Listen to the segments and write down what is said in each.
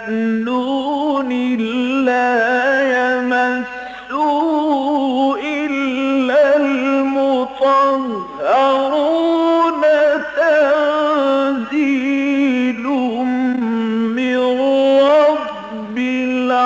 مكنون لا يمسه إلا المطهرون تنزيل من رب العالمين.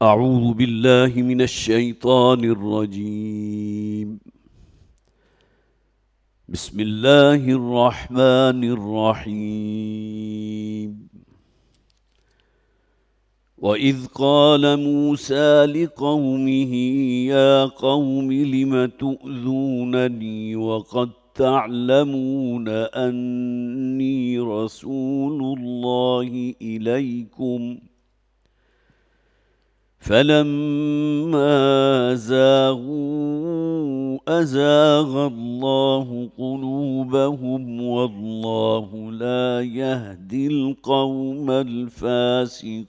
أعوذ بالله من الشيطان الرجيم. بسم الله الرحمن الرحيم. وإذ قال موسى لقومه يا قوم لم تؤذونني وقد تعلمون أني رسول الله إليكم فلما زاغوا أزاغ الله قلوبهم والله لا يهدي القوم الفاسقين.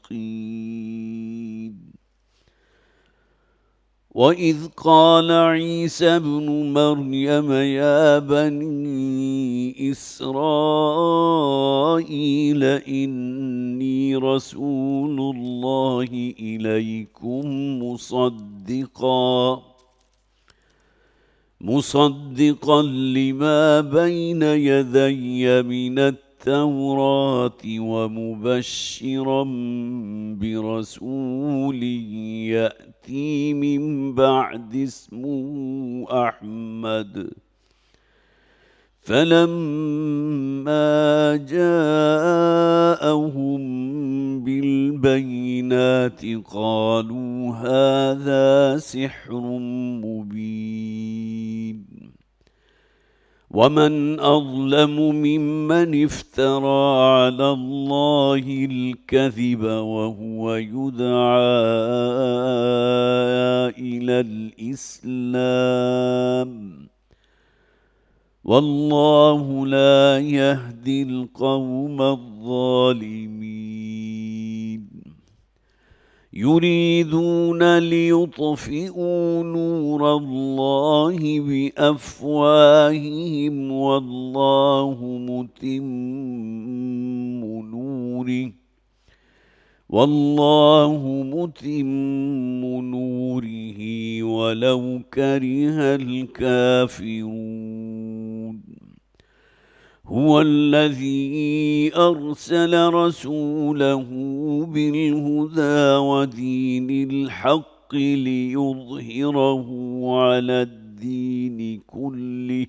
وإذ قال عيسى ابن مريم يا بني إسرائيل إني رسول الله إليكم مصدقا لما بين يدي من التوراة ومبشرا برسول يأتي من بعد اسمه أحمد. فلما جاءهم بالبينات قالوا هذا سحر مبين. ومن أظلم ممن افترى على الله الكذب وهو يدعى إلى الإسلام والله لا يهدي القوم الظالمين. يريدون ليطفئوا نور الله بأفواههم والله متم نوره ولو كره الكافرون. هو الذي أرسل رسوله بالهدى ودين الحق ليظهره على الدين كله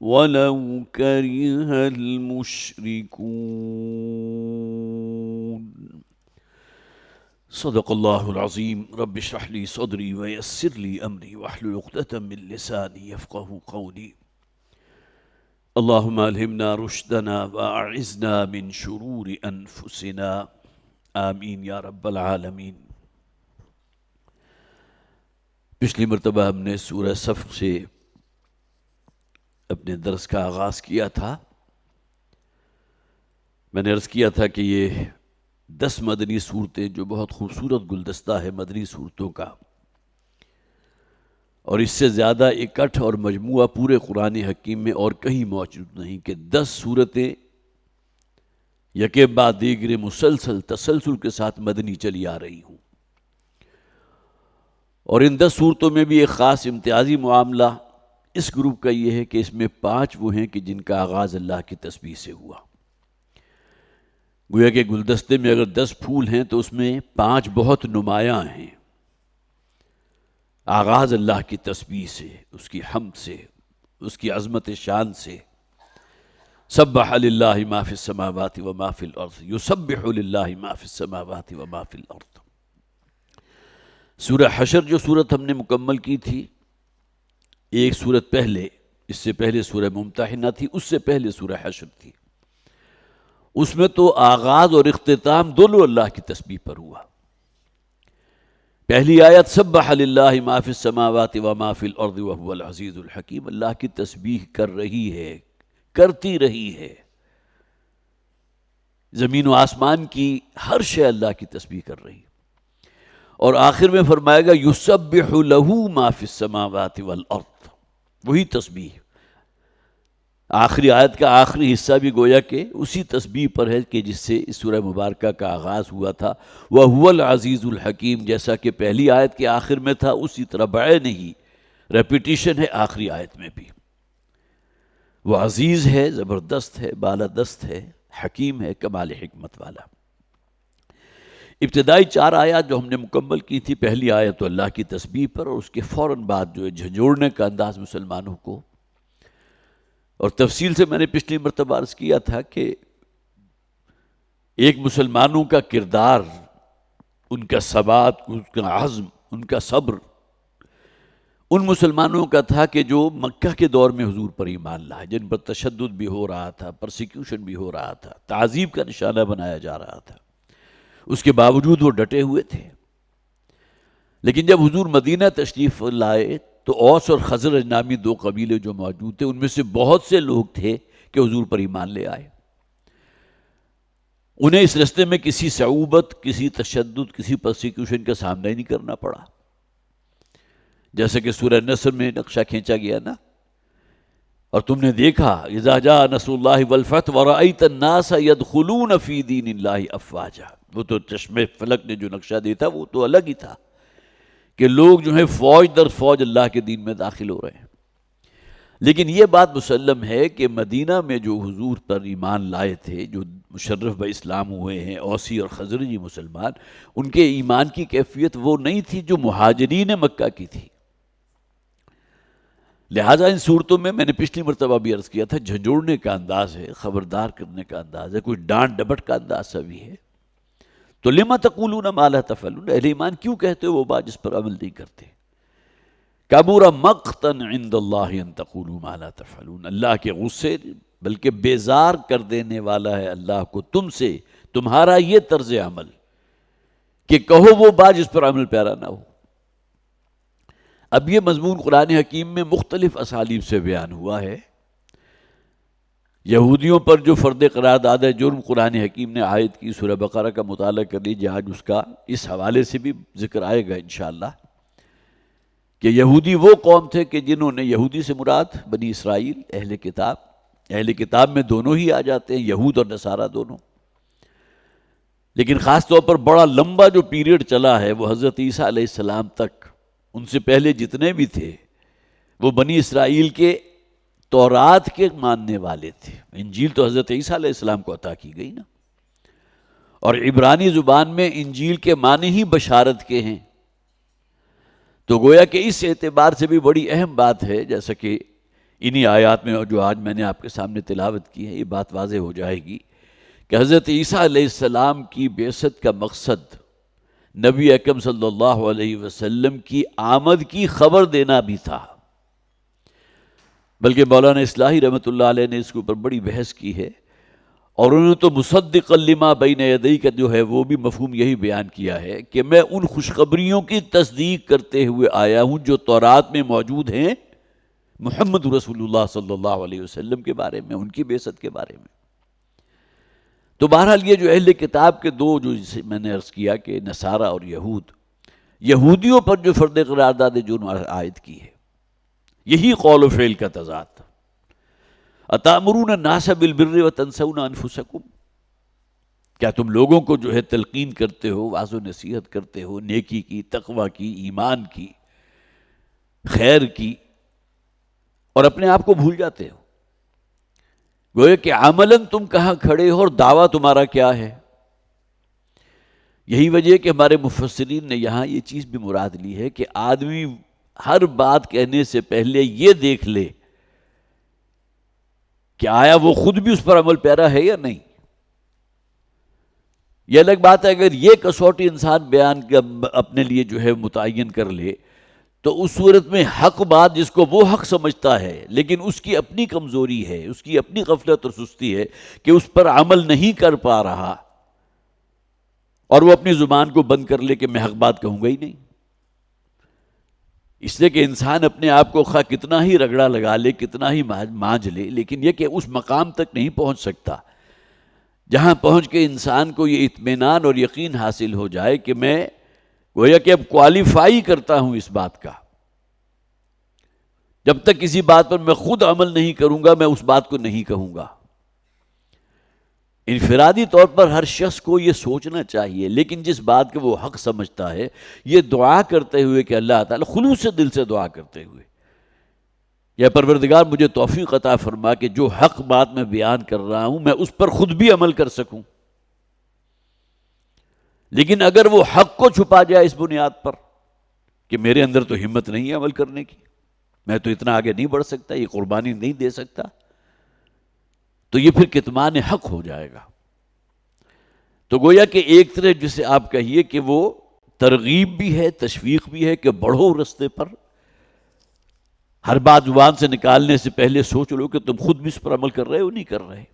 ولو كره المشركون. صدق الله العظيم. رب اشرح لي صدري ويسر لي أمري واحلل عقدة من لساني يفقه قولي. اللهم ألهمنا رشدنا وأعذنا من شرور أنفسنا آمین یا رب العالمین۔ پچھلی مرتبہ ہم نے سورہ صف سے اپنے درس کا آغاز کیا تھا۔ میں نے عرض کیا تھا کہ یہ 10 مدنی صورتیں جو بہت خوبصورت گلدستہ ہے مدنی صورتوں کا، اور اس سے زیادہ اکٹھ اور مجموعہ پورے قرآن حکیم میں اور کہیں موجود نہیں کہ 10 صورتیں یکے بعد دیگرے مسلسل تسلسل کے ساتھ مدنی چلی آ رہی ہوں، اور ان 10 صورتوں میں بھی ایک خاص امتیازی معاملہ اس گروپ کا یہ ہے کہ اس میں 5 وہ ہیں کہ جن کا آغاز اللہ کی تسبیح سے ہوا۔ گویا کہ گلدستے میں اگر 10 پھول ہیں تو اس میں 5 بہت نمایاں ہیں۔ آغاز اللہ کی تسبیح سے، اس کی حمد سے، اس کی عظمت شان سے۔ سبح للہ ما فی السماوات وما فی الارض، یسبح للہ ما فی السماوات وما فی الارض۔ سورہ حشر جو سورت ہم نے مکمل کی تھی، ایک سورت پہلے، اس سے پہلے سورہ ممتحنہ تھی، اس سے پہلے سورہ حشر تھی۔ اس میں تو آغاز اور اختتام دونوں اللہ کی تسبیح پر ہوا۔ پہلی آیت سبح للہ ما فی السماوات وما فی الارض وهو العزیز الحکیم، اللہ کی تسبیح کر رہی ہے، کرتی رہی ہے، زمین و آسمان کی ہر شے اللہ کی تسبیح کر رہی. اور آخر میں فرمائے گا یسبح لہ ما فی السماوات والارض، وہی تسبیح. آخری آیت کا آخری حصہ بھی گویا کہ اسی تسبیح پر ہے کہ جس سے اس سورہ مبارکہ کا آغاز ہوا تھا. وَهُوَ الْعَزِيزُ الْحَكِيمُ، جیسا کہ پہلی آیت کے آخر میں تھا اسی طرح بعین ہی ریپیٹیشن ہے آخری آیت میں بھی. وہ عزیز ہے، زبردست ہے، بالادست ہے، حکیم ہے، کمال حکمت والا. ابتدائی 4 آیات جو ہم نے مکمل کی تھی، پہلی آیت تو اللہ کی تسبیح پر، اور اس کے فوراً بعد جو ہے جھنجھوڑنے کا انداز مسلمانوں کو. اور تفصیل سے میں نے پچھلی مرتبہ عرض کیا تھا کہ ایک مسلمانوں کا کردار، ان کا ثبات، ان کا عزم، ان کا صبر ان مسلمانوں کا تھا کہ جو مکہ کے دور میں حضور پر ایمان لائے، جن پر تشدد بھی ہو رہا تھا، پرسیکیوشن بھی ہو رہا تھا، تعذیب کا نشانہ بنایا جا رہا تھا، اس کے باوجود وہ ڈٹے ہوئے تھے. لیکن جب حضور مدینہ تشریف لائے تو اوس اور خزرج نامی 2 قبیلے جو موجود تھے، ان میں سے بہت سے لوگ تھے کہ حضور پر ایمان لے آئے. انہیں اس راستے میں کسی صعوبت، کسی تشدد، کسی پرسیکیوشن کا سامنا ہی نہیں کرنا پڑا. جیسے کہ سورہ نصر میں نقشہ کھینچا گیا نا، اور تم نے دیکھا اذا جاء نصر اللہ والفتح ورأیت الناس يدخلون فی دین اللہ افواجا. وہ تو چشمہ فلک نے جو نقشہ دیا تھا وہ تو الگ ہی تھا کہ لوگ جو ہیں فوج در فوج اللہ کے دین میں داخل ہو رہے ہیں. لیکن یہ بات مسلم ہے کہ مدینہ میں جو حضور پر ایمان لائے تھے، جو مشرف بہ اسلام ہوئے ہیں، اوسی اور خزرجی مسلمان، ان کے ایمان کی کیفیت وہ نہیں تھی جو مہاجرین مکہ کی تھی. لہٰذا ان صورتوں میں نے پچھلی مرتبہ بھی عرض کیا تھا، جھنجھوڑنے کا انداز ہے، خبردار کرنے کا انداز ہے، کوئی ڈانٹ ڈپٹ کا انداز سا بھی ہے. تو لما تقولون ما لا تفعلون، اہل ایمان کیوں کہتے ہو وہ بات جس پر عمل نہیں کرتے. کبر مقتا عند اللہ ان تقولوا ما لا تفعلون، اللہ کے غصے بلکہ بیزار کر دینے والا ہے اللہ کو تم سے تمہارا یہ طرز عمل کہ کہو وہ بات جس پر عمل پیرا نہ ہو. اب یہ مضمون قرآن حکیم میں مختلف اسالیب سے بیان ہوا ہے. یہودیوں پر جو فرد قرار داد جرم قرآن حکیم نے عائد کی، سورہ بقرہ کا مطالعہ کر لیجیے، آج اس کا اس حوالے سے بھی ذکر آئے گا انشاءاللہ، کہ یہودی وہ قوم تھے کہ جنہوں نے، یہودی سے مراد بنی اسرائیل، اہل کتاب میں دونوں ہی آ جاتے ہیں، یہود اور نصارہ دونوں. لیکن خاص طور پر بڑا لمبا جو پیریڈ چلا ہے وہ حضرت عیسیٰ علیہ السلام تک، ان سے پہلے جتنے بھی تھے وہ بنی اسرائیل کے تورات کے ماننے والے تھے. انجیل تو حضرت عیسیٰ علیہ السلام کو عطا کی گئی نا، اور عبرانی زبان میں انجیل کے معنی ہی بشارت کے ہیں. تو گویا کہ اس اعتبار سے بھی بڑی اہم بات ہے، جیسا کہ انہی آیات میں جو آج میں نے آپ کے سامنے تلاوت کی ہے، یہ بات واضح ہو جائے گی کہ حضرت عیسیٰ علیہ السلام کی بعثت کا مقصد نبی اکرم صلی اللہ علیہ وسلم کی آمد کی خبر دینا بھی تھا. بلکہ مولانا اصلاحی رحمۃ اللہ علیہ نے اس کے اوپر بڑی بحث کی ہے، اور انہوں نے تو مصدقا لما بین یدی کا جو ہے وہ بھی مفہوم یہی بیان کیا ہے کہ میں ان خوشخبریوں کی تصدیق کرتے ہوئے آیا ہوں جو تورات میں موجود ہیں محمد رسول اللہ صلی اللہ علیہ وسلم کے بارے میں، ان کی بعثت کے بارے میں. تو بہرحال یہ جو اہل کتاب کے 2 جو میں نے عرض کیا کہ نصارہ اور یہود، یہودیوں پر جو فرد قرارداد جرم عائد کی ہے، یہی قول و فعل کا تضاد تھا. اتامرون الناس بالبر وتنسون انفسکم، کیا تم لوگوں کو جو ہے تلقین کرتے ہو، واعظ و نصیحت کرتے ہو نیکی کی، تقوی کی، ایمان کی، خیر کی، اور اپنے آپ کو بھول جاتے ہو. گویا کہ عملاً تم کہاں کھڑے ہو اور دعویٰ تمہارا کیا ہے. یہی وجہ ہے کہ ہمارے مفسرین نے یہاں یہ چیز بھی مراد لی ہے کہ آدمی ہر بات کہنے سے پہلے یہ دیکھ لے کہ آیا وہ خود بھی اس پر عمل پیرا ہے یا نہیں. یہ الگ بات ہے اگر یہ کسوٹی انسان بیان اپنے لیے جو ہے متعین کر لے تو اس صورت میں حق بات جس کو وہ حق سمجھتا ہے لیکن اس کی اپنی کمزوری ہے، اس کی اپنی غفلت اور سستی ہے کہ اس پر عمل نہیں کر پا رہا، اور وہ اپنی زبان کو بند کر لے کہ میں حق بات کہوں گا ہی نہیں. اس لیے کہ انسان اپنے آپ کو خواہ کتنا ہی رگڑا لگا لے، کتنا ہی مانج لے، لیکن یہ کہ اس مقام تک نہیں پہنچ سکتا جہاں پہنچ کے انسان کو یہ اطمینان اور یقین حاصل ہو جائے کہ میں گویا کہ اب کوالیفائی کرتا ہوں اس بات کا، جب تک کسی بات پر میں خود عمل نہیں کروں گا میں اس بات کو نہیں کہوں گا۔ انفرادی طور پر ہر شخص کو یہ سوچنا چاہیے، لیکن جس بات کو وہ حق سمجھتا ہے یہ دعا کرتے ہوئے کہ اللہ تعالیٰ خلوص دل سے دعا کرتے ہوئے، یا پروردگار مجھے توفیق عطا فرما کہ جو حق بات میں بیان کر رہا ہوں میں اس پر خود بھی عمل کر سکوں۔ لیکن اگر وہ حق کو چھپا جائے اس بنیاد پر کہ میرے اندر تو ہمت نہیں ہے عمل کرنے کی، میں تو اتنا آگے نہیں بڑھ سکتا، یہ قربانی نہیں دے سکتا، تو یہ پھر کتمان حق ہو جائے گا۔ تو گویا کہ ایک طرح جسے آپ کہیے کہ وہ ترغیب بھی ہے، تشویق بھی ہے کہ بڑھو رستے پر، ہر بات زبان سے نکالنے سے پہلے سوچ لو کہ تم خود بھی اس پر عمل کر رہے ہو نہیں کر رہے۔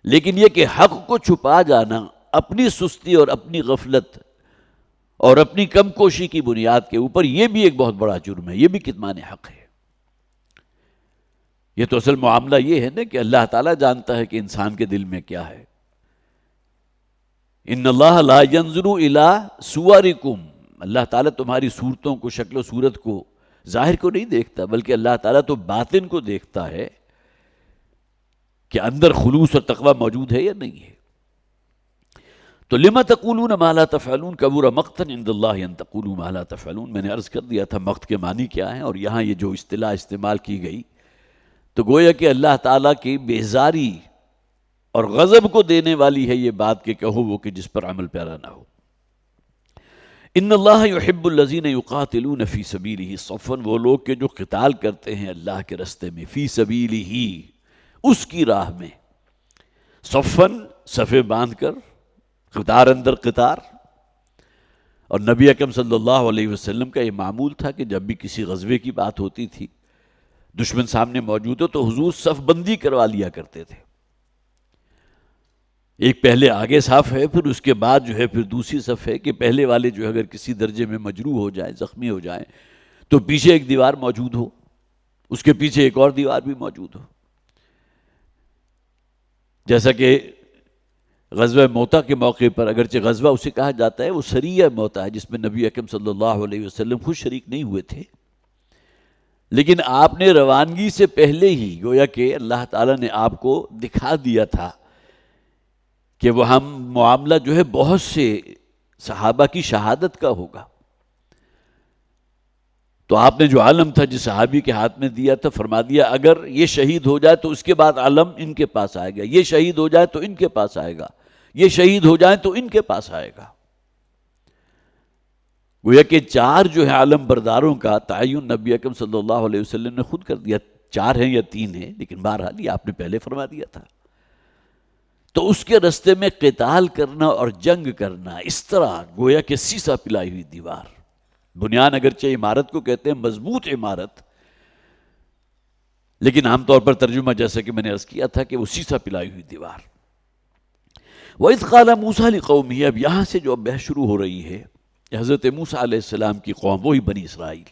لیکن یہ کہ حق کو چھپا جانا اپنی سستی اور اپنی غفلت اور اپنی کم کوشی کی بنیاد کے اوپر، یہ بھی ایک بہت بڑا جرم ہے، یہ بھی کتمان حق ہے۔ یہ تو اصل معاملہ یہ ہے نا کہ اللہ تعالیٰ جانتا ہے کہ انسان کے دل میں کیا ہے۔ ان اللہ لا ينظر الى صورکم، اللہ تعالیٰ تمہاری صورتوں کو، شکل و صورت کو، ظاہر کو نہیں دیکھتا، بلکہ اللہ تعالیٰ تو باطن کو دیکھتا ہے کہ اندر خلوص اور تقوی موجود ہے یا نہیں ہے۔ تو لما تقولون ما لا تفعلون کبر مقتا عند اللہ ان تقولوا ما لا تفعلون، میں نے عرض کر دیا تھا مقت کے معنی کیا ہیں، اور یہاں یہ جو اصطلاح استعمال کی گئی تو گویا کہ اللہ تعالیٰ کی بیزاری اور غضب کو دینے والی ہے یہ بات کہ کہو وہ کہ جس پر عمل پیرا نہ ہو۔ ان اللہ یحب الذین یقاتلون فی سبیلہ صفا، وہ لوگ کہ جو قتال کرتے ہیں اللہ کے رستے میں، فی سبیلہ، اس کی راہ میں، صفا صفے باندھ کر، قطار اندر قطار۔ اور نبی اکرم صلی اللہ علیہ وسلم کا یہ معمول تھا کہ جب بھی کسی غزوے کی بات ہوتی تھی، دشمن سامنے موجود ہو، تو حضور صف بندی کروا لیا کرتے تھے، ایک پہلے آگے صف ہے، پھر اس کے بعد جو ہے پھر دوسری صف ہے کہ پہلے والے جو اگر کسی درجے میں مجروح ہو جائیں، زخمی ہو جائیں، تو پیچھے ایک دیوار موجود ہو، اس کے پیچھے ایک اور دیوار بھی موجود ہو۔ جیسا کہ غزوہ موتا کے موقع پر، اگرچہ غزوہ اسے کہا جاتا ہے، وہ سریہ موتا ہے جس میں نبی اکرم صلی اللہ علیہ وسلم خود شریک نہیں ہوئے تھے، لیکن آپ نے روانگی سے پہلے ہی گویا کہ اللہ تعالیٰ نے آپ کو دکھا دیا تھا کہ وہ ہم معاملہ جو ہے بہت سے صحابہ کی شہادت کا ہوگا۔ تو آپ نے جو علم تھا جس صحابی کے ہاتھ میں دیا تھا، فرما دیا اگر یہ شہید ہو جائے تو اس کے بعد علم ان کے پاس آئے گا، یہ شہید ہو جائے تو ان کے پاس آئے گا، یہ شہید ہو جائیں تو ان کے پاس آئے گا۔ گویا کہ چار جو ہے عالم برداروں کا تعین نبی اکرم صلی اللہ علیہ وسلم نے خود کر دیا، چار ہیں یا تین ہیں، لیکن بہرحال یہ آپ نے پہلے فرما دیا تھا۔ تو اس کے رستے میں قتال کرنا اور جنگ کرنا، اس طرح گویا کہ سیسا پلائی ہوئی دیوار، بنیان اگرچہ عمارت کو کہتے ہیں مضبوط عمارت، لیکن عام طور پر ترجمہ جیسا کہ میں نے عرض کیا تھا کہ وہ سیسا پلائی ہوئی دیوار۔ وَإِذْ قَالَ مُوسَىٰ لِقَوْمِهِ، اب یہاں سے جو بحث شروع ہو رہی ہے، حضرت موسیٰ علیہ السلام کی قوم، وہی بنی اسرائیل،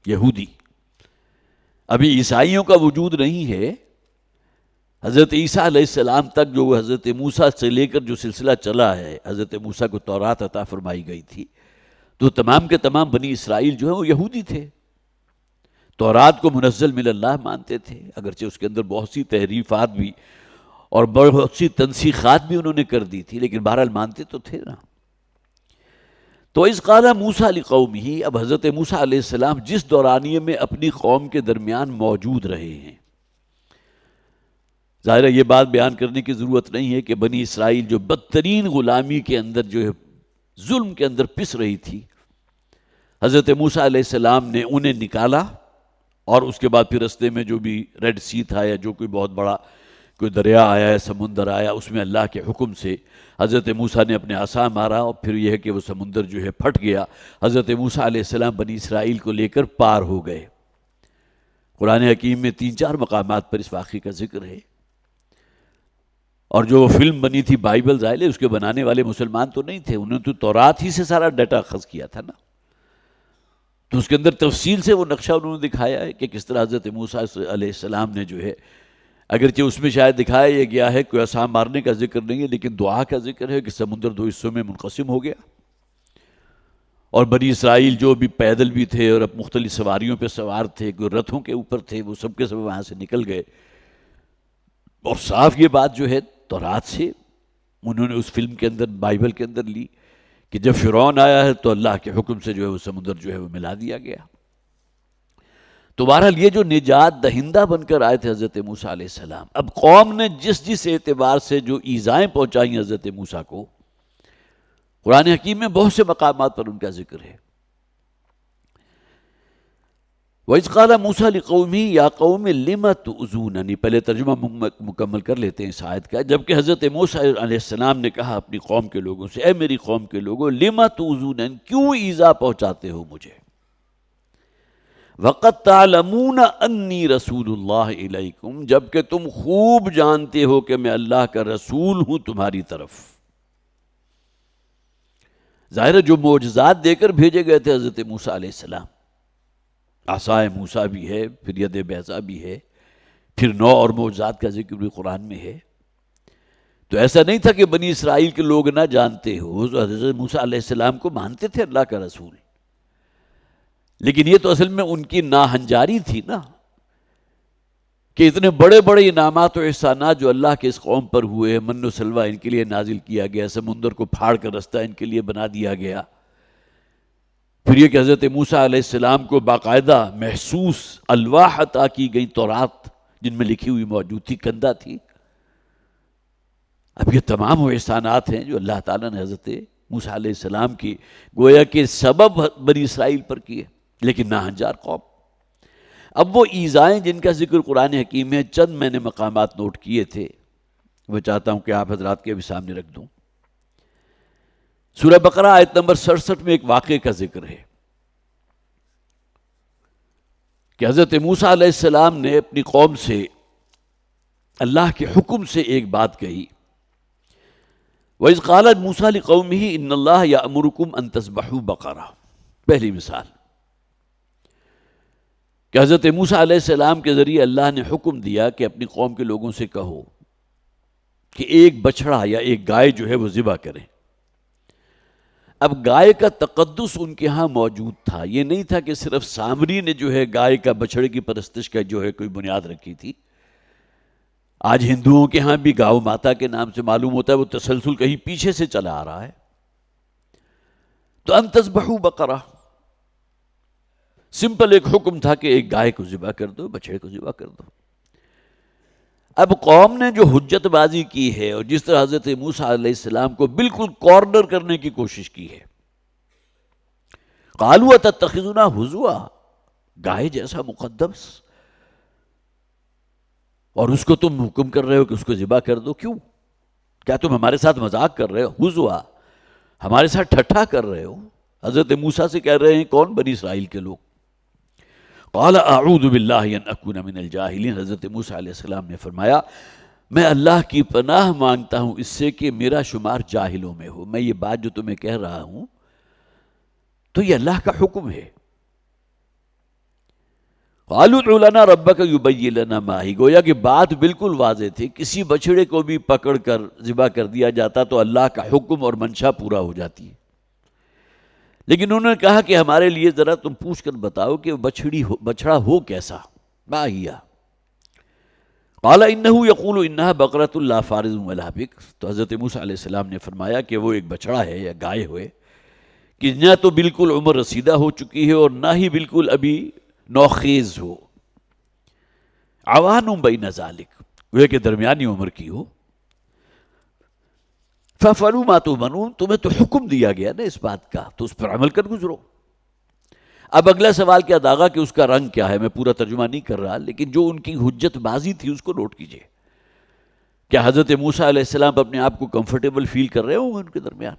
یہودی، ابھی عیسائیوں کا وجود نہیں ہے۔ حضرت عیسیٰ علیہ السلام تک جو حضرت موسیٰ سے لے کر جو سلسلہ چلا ہے، حضرت موسیٰ کو تورات عطا فرمائی گئی تھی، تو تمام کے تمام بنی اسرائیل جو ہیں وہ یہودی تھے، تورات کو منزل من اللہ مانتے تھے، اگرچہ اس کے اندر بہت سی تحریفات بھی اور بہت سی تنسیخات بھی انہوں نے کر دی تھی، لیکن بہرحال مانتے تو تھے نا۔ تو اذ قال موسیٰ لقومہ، اب حضرت موسیٰ علیہ السلام جس دورانیے میں اپنی قوم کے درمیان موجود رہے ہیں، ظاہر ہے یہ بات بیان کرنے کی ضرورت نہیں ہے کہ بنی اسرائیل جو بدترین غلامی کے اندر جو ہے ظلم کے اندر پس رہی تھی، حضرت موسیٰ علیہ السلام نے انہیں نکالا، اور اس کے بعد پھر رستے میں جو بھی ریڈ سی تھا یا جو کوئی بہت بڑا کوئی دریا آیا ہے، سمندر آیا، اس میں اللہ کے حکم سے حضرت موسیٰ نے اپنے عصا مارا، اور پھر یہ ہے کہ وہ سمندر جو ہے پھٹ گیا، حضرت موسیٰ علیہ السلام بنی اسرائیل کو لے کر پار ہو گئے۔ قرآن حکیم میں 3-4 مقامات پر اس واقعے کا ذکر ہے، اور جو فلم بنی تھی بائبل، ظاہر ہے اس کے بنانے والے مسلمان تو نہیں تھے، انہوں نے تو تورات ہی سے سارا ڈیٹا اخذ کیا تھا نا، تو اس کے اندر تفصیل سے وہ نقشہ انہوں نے دکھایا ہے کہ کس طرح حضرت موسیٰ علیہ السلام نے جو ہے اگرچہ اس میں شاید دکھایا گیا ہے کوئی عصا مارنے کا ذکر نہیں ہے، لیکن دعا کا ذکر ہے کہ سمندر دو حصوں میں منقسم ہو گیا، اور بنی اسرائیل جو بھی پیدل بھی تھے اور اب مختلف سواریوں پہ سوار تھے، کوئی رتھوں کے اوپر تھے، وہ سب کے سب وہاں سے نکل گئے۔ اور صاف یہ بات جو ہے تورات سے انہوں نے اس فلم کے اندر، بائبل کے اندر لی کہ جب فرعون آیا ہے تو اللہ کے حکم سے جو ہے وہ سمندر جو ہے وہ ملا دیا گیا۔ تو بہرحال یہ جو نجات دہندہ بن کر آئے تھے حضرت موسیٰ علیہ السلام، اب قوم نے جس اعتبار سے جو ایذائیں پہنچائیں حضرت موسیٰ کو، قرآن حکیم میں بہت سے مقامات پر ان کا ذکر ہے۔ وَإِذْ قَالَ مُوسَىٰ لِقَوْمِهِ يَا قَوْمِ لِمَ تُؤْذُونَنِي، پہلے ترجمہ مکمل کر لیتے ہیں اس آیت کا۔ جبکہ حضرت موسیٰ علیہ السلام نے کہا اپنی قوم کے لوگوں سے، اے میری قوم کے لوگوں، لِمَ تُؤْذُونَنِي، کیوں ایذا پہنچاتے ہو مجھے؟ وَقَدْ تَعْلَمُونَ أَنِّي رَسُولُ اللَّهِ إِلَيْكُمْ، جبکہ تم خوب جانتے ہو کہ میں اللہ کا رسول ہوں تمہاری طرف۔ ظاہر ہے جو معجزات دے کر بھیجے گئے تھے حضرت موسیٰ علیہ السلام، عصائے موسیٰ بھی ہے، پھر ید بیضاء بھی ہے، پھر 9 اور معجزات کا ذکر بھی قرآن میں ہے۔ تو ایسا نہیں تھا کہ بنی اسرائیل کے لوگ نہ جانتے ہو، حضرت موسیٰ علیہ السلام کو مانتے تھے اللہ کا رسول، لیکن یہ تو اصل میں ان کی ناہنجاری تھی نا، کہ اتنے بڑے بڑے انعامات و احسانات جو اللہ کے اس قوم پر ہوئے، من و سلوہ ان کے لیے نازل کیا گیا، سمندر کو پھاڑ کر رستہ ان کے لیے بنا دیا گیا، پھر یہ کہ حضرت موسیٰ علیہ السلام کو باقاعدہ محسوس الواح عطا کی گئی، تورات جن میں لکھی ہوئی موجود تھی، کندہ تھی۔ اب یہ تمام وہ احسانات ہیں جو اللہ تعالیٰ نے حضرت موسیٰ علیہ السلام کی گویا کہ سبب بنی اسرائیل پر کیے، لیکن ناہنجار قوم۔ اب وہ ایذائیں جن کا ذکر قرآن حکیم میں چند میں نے مقامات نوٹ کیے تھے، وہ چاہتا ہوں کہ آپ حضرات کے بھی سامنے رکھ دوں۔ سورہ بقرہ آیت نمبر 67 میں ایک واقعے کا ذکر ہے کہ حضرت موسیٰ علیہ السلام نے اپنی قوم سے اللہ کے حکم سے ایک بات کہی۔ وَإِذْ قَالَ مُوسَىٰ لِقَوْمِهِ إِنَّ اللَّهَ يَأْمُرُكُمْ أَن تَذْبَحُوا بَقَرَةً، پہلی مثال کہ حضرت موسیٰ علیہ السلام کے ذریعے اللہ نے حکم دیا کہ اپنی قوم کے لوگوں سے کہو کہ ایک بچڑا یا ایک گائے جو ہے وہ ذبح کریں۔ اب گائے کا تقدس ان کے ہاں موجود تھا، یہ نہیں تھا کہ صرف سامری نے جو ہے گائے کا بچڑے کی پرستش کا جو ہے کوئی بنیاد رکھی تھی۔ آج ہندوؤں کے ہاں بھی گاؤ ماتا کے نام سے معلوم ہوتا ہے وہ تسلسل کہیں پیچھے سے چلا آ رہا ہے۔ تو ان تذبحوا بقرہ، سمپل ایک حکم تھا کہ ایک گائے کو ذبح کر دو، بچڑے کو ذبح کر دو۔ اب قوم نے جو حجت بازی کی ہے اور جس طرح حضرت موسیٰ علیہ السلام کو بالکل کارنر کرنے کی کوشش کی ہے، قالوا اتتخذنا ہزوا، گائے جیسا مقدس، اور اس کو تم حکم کر رہے ہو کہ اس کو ذبح کر دو، کیوں؟ کیا تم ہمارے ساتھ مذاق کر رہے ہو؟ ہزوا، ہمارے ساتھ ٹھٹھا کر رہے ہو؟ حضرت موسیٰ سے کہہ رہے ہیں کون؟ بنی اسرائیل کے لوگ۔ قال اعوذ باللہ ان اکون من الجاہلین، حضرت موسیٰ علیہ السلام نے فرمایا میں اللہ کی پناہ مانگتا ہوں اس سے کہ میرا شمار جاہلوں میں ہو، میں یہ بات جو تمہیں کہہ رہا ہوں تو یہ اللہ کا حکم ہے۔ قالوا ادع لنا ربک یبین لنا ما ہی، گویا کہ بات بالکل واضح تھی، کسی بچڑے کو بھی پکڑ کر ذبح کر دیا جاتا تو اللہ کا حکم اور منشا پورا ہو جاتی ہے، لیکن انہوں نے کہا کہ ہمارے لیے ذرا تم پوچھ کر بتاؤ کہ بچڑا ہو کیسا، ما ہی۔ قال انہ یقول انہا بقرۃ لا فارض ولا بکر، تو حضرت موسیٰ علیہ السلام نے فرمایا کہ وہ ایک بچڑا ہے یا گائے ہوئے کہ نہ تو بالکل عمر رسیدہ ہو چکی ہے اور نہ ہی بالکل ابھی نوخیز ہو، عوان بین ذالک، وہ کہ درمیانی عمر کی ہو۔ فَفَعَلُوا مَا تُؤْمَرُونَ، تمہیں تو حکم دیا گیا نا اس بات کا، تو اس پر عمل کر گزرو۔ اب اگلا سوال کیا داغا کہ اس کا رنگ کیا ہے، میں پورا ترجمہ نہیں کر رہا، لیکن جو ان کی حجت بازی تھی اس کو نوٹ کیجئے۔ کیا حضرت موسیٰ علیہ السلام اپنے آپ کو کمفرٹیبل فیل کر رہے ہوں گے ان کے درمیان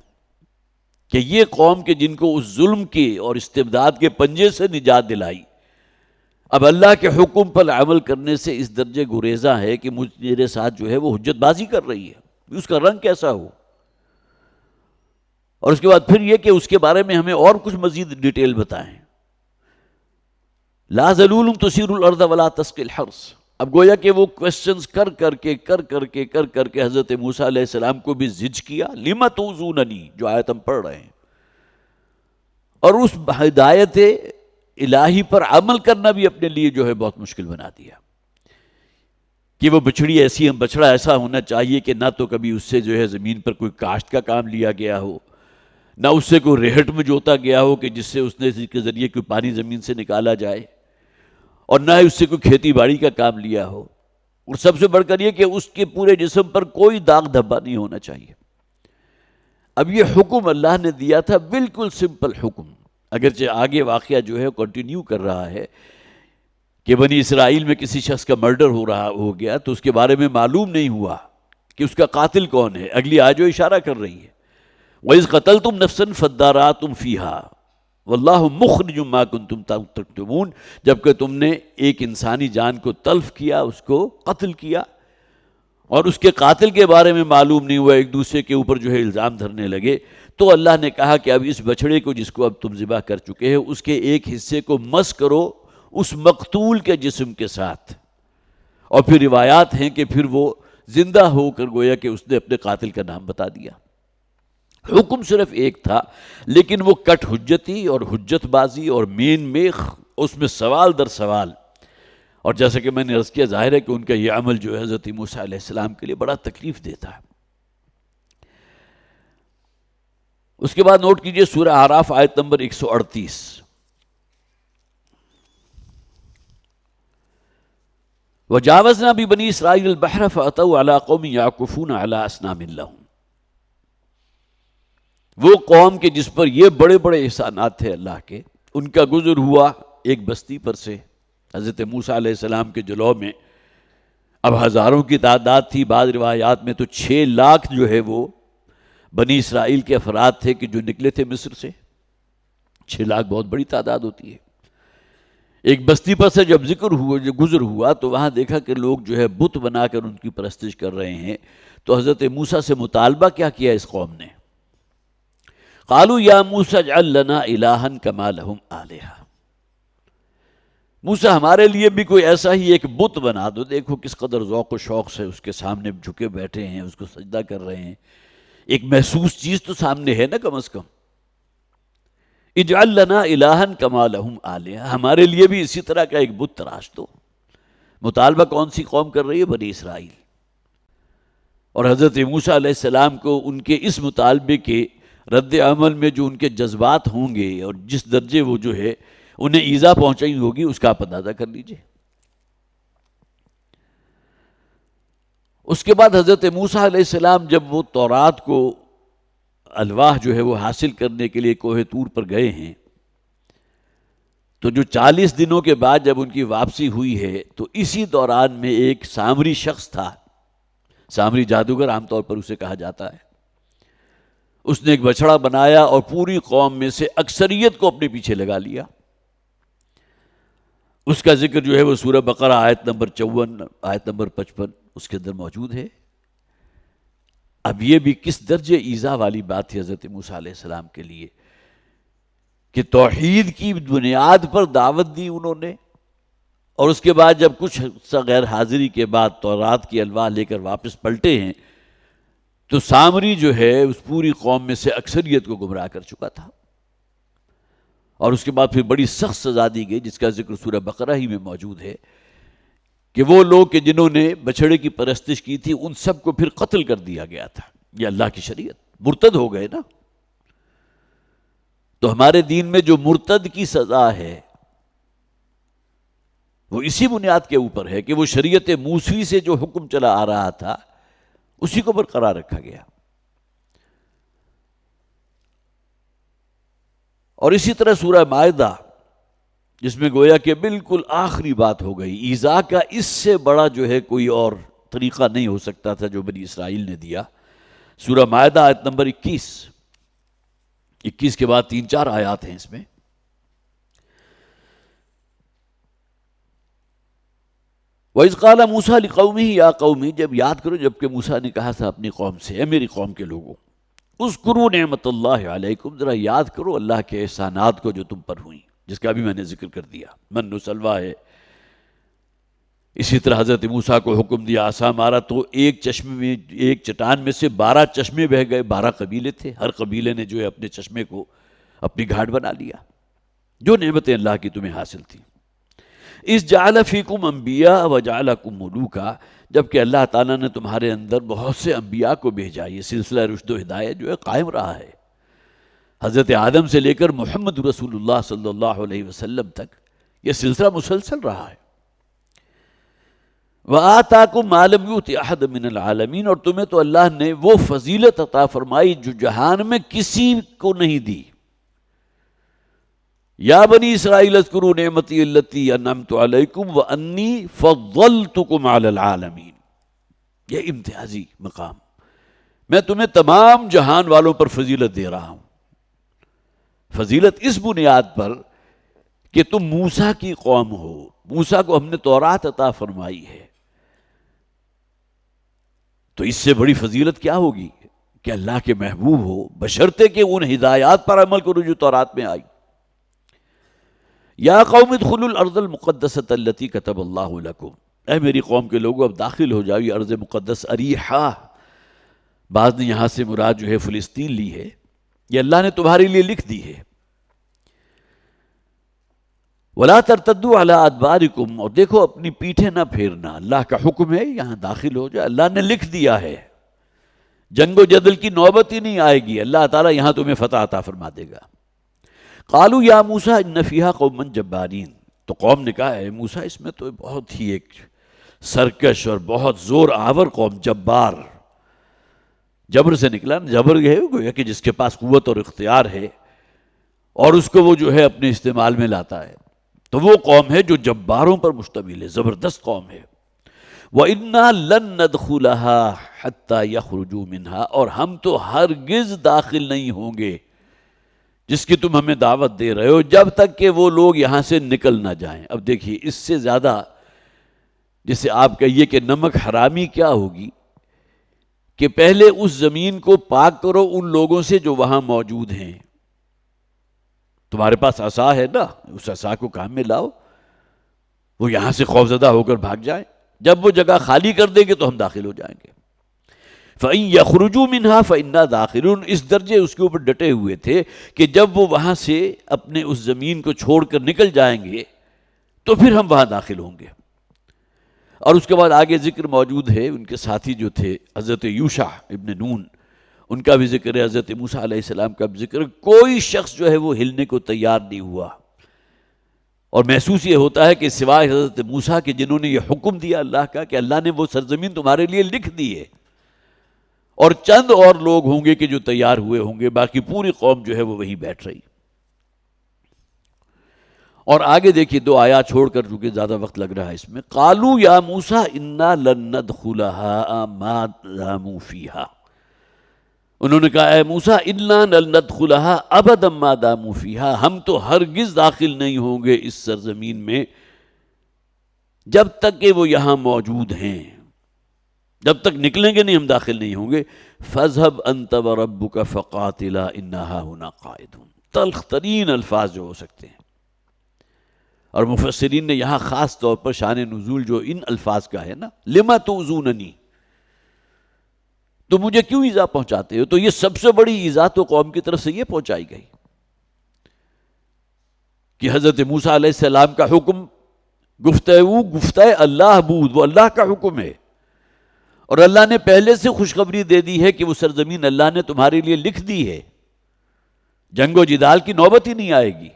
کہ یہ قوم کے جن کو اس ظلم کے اور استبداد کے پنجے سے نجات دلائی، اب اللہ کے حکم پر عمل کرنے سے اس درجے گریزاں ہے کہ میرے ساتھ جو ہے وہ حجت بازی کر رہی ہے، اس کا رنگ کیسا ہو؟ اور اس کے بعد پھر یہ کہ اس کے بارے میں ہمیں اور کچھ مزید ڈیٹیل بتائیں۔ لا ذلول تثیر الارض ولا تسقی الحرث، اب گویا کہ وہ کوسچنز کر کر کے حضرت موسیٰ علیہ السلام کو بھی زج کیا، لِمَ تُؤْذُونَنِی، جو آیت ہم پڑھ رہے ہیں، اور اس ہدایت الہی پر عمل کرنا بھی اپنے لیے جو ہے بہت مشکل بنا دیا کہ وہ بچڑا ایسا ہونا چاہیے کہ نہ تو کبھی اس سے جو ہے زمین پر کوئی کاشت کا کام لیا گیا ہو، نہ اس سے کوئی ریہٹ میں جوتا گیا ہو کہ جس سے اس نے کے ذریعے کوئی پانی زمین سے نکالا جائے، اور نہ اس سے کوئی کھیتی باڑی کا کام لیا ہو، اور سب سے بڑھ کر یہ کہ اس کے پورے جسم پر کوئی داغ دھبا نہیں ہونا چاہیے۔ اب یہ حکم اللہ نے دیا تھا، بالکل سمپل حکم، اگرچہ آگے واقعہ جو ہے کنٹینیو کر رہا ہے کہ بنی اسرائیل میں کسی شخص کا مرڈر ہو گیا تو اس کے بارے میں معلوم نہیں ہوا کہ اس کا قاتل کون ہے۔ اگلی آیت جو اشارہ کر رہی ہے، وَإِذْ قَتَلْتُمْ نَفْسًا فَادَّارَأْتُمْ فِيهَا وَاللَّهُ مُخْرِجٌ مَا كُنْتُمْ تَكْتُمُونَ، جبکہ تم نے ایک انسانی جان کو تلف کیا، اس کو قتل کیا، اور اس کے قاتل کے بارے میں معلوم نہیں ہوا، ایک دوسرے کے اوپر جو ہے الزام دھرنے لگے، تو اللہ نے کہا کہ اب اس بچڑے کو جس کو اب تم ذبح کر چکے ہیں، اس کے ایک حصے کو مس کرو اس مقتول کے جسم کے ساتھ، اور پھر روایات ہیں کہ پھر وہ زندہ ہو کر گویا کہ اس نے اپنے قاتل کا نام بتا دیا۔ حکم صرف ایک تھا، لیکن وہ کٹ حجتی اور حجت بازی اور مین میخ، اس میں سوال در سوال، اور جیسا کہ میں نے عرض کیا، ظاہر ہے کہ ان کا یہ عمل جو ہے حضرت موسیٰ علیہ السلام کے لیے بڑا تکلیف دیتا ہے۔ اس کے بعد نوٹ کیجئے سورہ اعراف آیت نمبر 138، وَجَاوَزْنَا بِبَنِي إِسْرَائِيلَ الْبَحْرَ فَأَتَوْا عَلَىٰ قَوْمٍ يَعْكُفُونَ عَلَىٰ أَصْنَامٍ لَهُمْ، وہ قوم کے جس پر یہ بڑے بڑے احسانات تھے اللہ کے، ان کا گزر ہوا ایک بستی پر سے، حضرت موسیٰ علیہ السلام کے جلوہ میں۔ اب ہزاروں کی تعداد تھی، بعض روایات میں تو 6 لاکھ جو ہے وہ بنی اسرائیل کے افراد تھے کہ جو نکلے تھے مصر سے۔ 6 لاکھ بہت بڑی تعداد ہوتی ہے۔ ایک بستی پر سے جب گزر ہوا تو وہاں دیکھا کہ لوگ جو ہے بت بنا کر ان کی پرستش کر رہے ہیں، تو حضرت موسیٰ سے مطالبہ کیا اس قوم نے، قالوا یا موسیٰ اجعل لنا الہا کما لہم آلہہ، موسیٰ ہمارے لیے بھی کوئی ایسا ہی ایک بت بنا دو۔ دیکھو کس قدر ذوق و شوق سے اس کے سامنے جھکے بیٹھے ہیں، اس کو سجدہ کر رہے ہیں، ایک محسوس چیز تو سامنے ہے نا کم از کم۔ اجعل لنا الہا کما لہم آلہہ، ہمارے لیے بھی اسی طرح کا ایک بت تراش دو۔ مطالبہ کون سی قوم کر رہی ہے؟ بنی اسرائیل۔ اور حضرت موسیٰ علیہ السلام کو ان کے اس مطالبے کے رد عمل میں جو ان کے جذبات ہوں گے اور جس درجے وہ جو ہے انہیں ایذا پہنچائی ہوگی، اس کا آپ اندازہ کر لیجئے۔ اس کے بعد حضرت موسیٰ علیہ السلام جب وہ تورات کو الواح جو ہے وہ حاصل کرنے کے لیے کوہ طور پر گئے ہیں، تو جو 40 دنوں کے بعد جب ان کی واپسی ہوئی ہے، تو اسی دوران میں ایک سامری شخص تھا، سامری جادوگر عام طور پر اسے کہا جاتا ہے، اس نے ایک بچڑا بنایا اور پوری قوم میں سے اکثریت کو اپنے پیچھے لگا لیا۔ اس کا ذکر جو ہے وہ سورہ بقرہ آیت نمبر 54 آیت نمبر 55 اس کے اندر موجود ہے۔ اب یہ بھی کس درجے ایذا والی بات تھی حضرت موسیٰ علیہ السلام کے لیے کہ توحید کی بنیاد پر دعوت دی انہوں نے، اور اس کے بعد جب کچھ غیر حاضری کے بعد تورات کی الواح لے کر واپس پلٹے ہیں، تو سامری جو ہے اس پوری قوم میں سے اکثریت کو گمراہ کر چکا تھا، اور اس کے بعد پھر بڑی سخت سزا دی گئی، جس کا ذکر سورہ بقرہ ہی میں موجود ہے کہ وہ لوگ کہ جنہوں نے بچڑے کی پرستش کی تھی ان سب کو پھر قتل کر دیا گیا تھا۔ یہ اللہ کی شریعت، مرتد ہو گئے نا۔ تو ہمارے دین میں جو مرتد کی سزا ہے وہ اسی بنیاد کے اوپر ہے کہ وہ شریعت موسوی سے جو حکم چلا آ رہا تھا اسی کو برقرار رکھا گیا۔ اور اسی طرح سورہ مائدہ، جس میں گویا کہ بالکل آخری بات ہو گئی، ایذا کا اس سے بڑا جو ہے کوئی اور طریقہ نہیں ہو سکتا تھا جو بنی اسرائیل نے دیا۔ سورہ مائدہ آیت نمبر 21 کے بعد 3-4 آیات ہیں اس میں۔ وَإِذْ قَالَ مُوسَىٰ لِقَوْمِهِ يَا قَوْمِ، جب یاد کرو جب کہ موسیٰ نے کہا تھا اپنی قوم سے، اے میری قوم کے لوگوں، اذکروا نعمت اللہ علیکم، ذرا یاد کرو اللہ کے احسانات کو جو تم پر ہوئیں، جس کا بھی میں نے ذکر کر دیا، من و سلوہ ہے، اسی طرح حضرت موسیٰ کو حکم دیا، عصا مارا تو ایک چشمے میں، ایک چٹان میں سے 12 چشمے بہہ گئے۔ 12 قبیلے تھے، ہر قبیلے نے جو ہے اپنے چشمے کو اپنی گھاٹ بنا لیا، جو نعمتیں اللہ کی تمہیں حاصل تھیں۔ اِذْ جَعَلَ فِيكُمْ أَنْبِيَاءَ وَجَعَلَكُمْ مُلُوكًا، جبکہ اللہ تعالیٰ نے تمہارے اندر بہت سے انبیاء کو بھیجا۔ یہ سلسلہ رشد و ہدایت جو ہے قائم رہا ہے، حضرت آدم سے لے کر محمد رسول اللہ صلی اللہ علیہ وسلم تک یہ سلسلہ مسلسل رہا ہے۔ وَآتَاكُمْ مَا لَمْ يُؤْتِ أَحَدًا مِّنَ الْعَالَمِينَ، اور تمہیں تو اللہ نے وہ فضیلت عطا فرمائی جو جہان میں کسی کو نہیں دی۔ یا بنی اسرائیل اذکروا نعمتی التی انعمت علیکم وانی فضلتکم علی العالمین، یہ امتیازی مقام، میں تمہیں تمام جہان والوں پر فضیلت دے رہا ہوں۔ فضیلت اس بنیاد پر کہ تم موسیٰ کی قوم ہو، موسیٰ کو ہم نے تورات عطا فرمائی ہے، تو اس سے بڑی فضیلت کیا ہوگی کہ اللہ کے محبوب ہو، بشرطے کہ ان ہدایات پر عمل کرو جو تورات میں آئی۔ یا قوم ادخلوا الارض المقدسۃ التی کتب اللہ لکم، اے میری قوم کے لوگوں اب داخل ہو جاؤ یہ ارض مقدس اریحہ، بعض نے یہاں سے مراد جو ہے فلسطین لی ہے، یہ اللہ نے تمہارے لیے لکھ دی ہے۔ ولا ترتدوا علی ادبارکم، اور دیکھو اپنی پیٹھیں نہ پھیرنا، اللہ کا حکم ہے یہاں داخل ہو جاؤ، اللہ نے لکھ دیا ہے، جنگ و جدل کی نوبت ہی نہیں آئے گی، اللہ تعالیٰ یہاں تمہیں فتح عطا فرما دے گا۔ قالوا یا موسیٰ ان فیہا قوما جبارین، تو قوم نے کہا ہے موسیٰ اس میں تو بہت ہی ایک سرکش اور بہت زور آور قوم، جبار، جبر سے نکلا، جبر یہ گویا کہ جس کے پاس قوت اور اختیار ہے اور اس کو وہ جو ہے اپنے استعمال میں لاتا ہے، تو وہ قوم ہے جو جباروں پر مشتمل ہے، زبردست قوم ہے۔ وَإِنَّا لَن نَدْخُلَهَا حَتَّى يَخْرُجُوا مِنْهَا، اور ہم تو ہرگز داخل نہیں ہوں گے جس کی تم ہمیں دعوت دے رہے ہو، جب تک کہ وہ لوگ یہاں سے نکل نہ جائیں۔ اب دیکھیے اس سے زیادہ جسے آپ کہیے کہ نمک حرامی کیا ہوگی کہ پہلے اس زمین کو پاک کرو ان لوگوں سے جو وہاں موجود ہیں۔ تمہارے پاس عصا ہے نا، اس عصا کو کام میں لاؤ، وہ یہاں سے خوفزدہ ہو کر بھاگ جائیں، جب وہ جگہ خالی کر دیں گے تو ہم داخل ہو جائیں گے۔ فَإِن يَخْرُجُوا مِنْهَا فَإِنَّا دَاخِلُونَ، اس درجے اس کے اوپر ڈٹے ہوئے تھے کہ جب وہ وہاں سے اپنے اس زمین کو چھوڑ کر نکل جائیں گے تو پھر ہم وہاں داخل ہوں گے۔ اور اس کے بعد آگے ذکر موجود ہے، ان کے ساتھی جو تھے حضرت یوشع ابن نون، ان کا بھی ذکر ہے، حضرت موسیٰ علیہ السلام کا بھی ذکر ہے۔ کوئی شخص جو ہے وہ ہلنے کو تیار نہیں ہوا، اور محسوس یہ ہوتا ہے کہ سوائے حضرت موسیٰ کے جنہوں نے یہ حکم دیا اللہ کا کہ اللہ نے وہ سرزمین تمہارے لیے لکھ دی ہے، اور چند اور لوگ ہوں گے کہ جو تیار ہوئے ہوں گے، باقی پوری قوم جو ہے وہ وہیں بیٹھ رہی۔ اور آگے دیکھیے 2 آیات چھوڑ کر، چونکہ زیادہ وقت لگ رہا ہے اس میں، قالوا یا موسیٰ انا لن ندخلها ما داموا فیہا، انہوں نے کہا اے موسیٰ انا لن ندخلها ابدا ما داموا فیہا، ہم تو ہرگز داخل نہیں ہوں گے اس سرزمین میں جب تک کہ وہ یہاں موجود ہیں، جب تک نکلیں گے نہیں ہم داخل نہیں ہوں گے۔ فَاذْهَبْ أَنْتَ وَرَبُّكَ فَقَاتِلَا إِنَّهَا هُنَا قَاعِدُونَ، تلخ ترین الفاظ جو ہو سکتے ہیں، اور مفسرین نے یہاں خاص طور پر شان نزول جو ان الفاظ کا ہے نا، لِمَا تُؤْذُونَنِي، تو مجھے کیوں ایذا پہنچاتے ہو، تو یہ سب سے بڑی ایذا تو قوم کی طرف سے یہ پہنچائی گئی کہ حضرت موسیٰ علیہ السلام کا حکم گفتہ اللہ بود، وہ اللہ کا حکم ہے، اور اللہ نے پہلے سے خوشخبری دے دی ہے کہ وہ سرزمین اللہ نے تمہارے لیے لکھ دی ہے، جنگ و جدال کی نوبت ہی نہیں آئے گی۔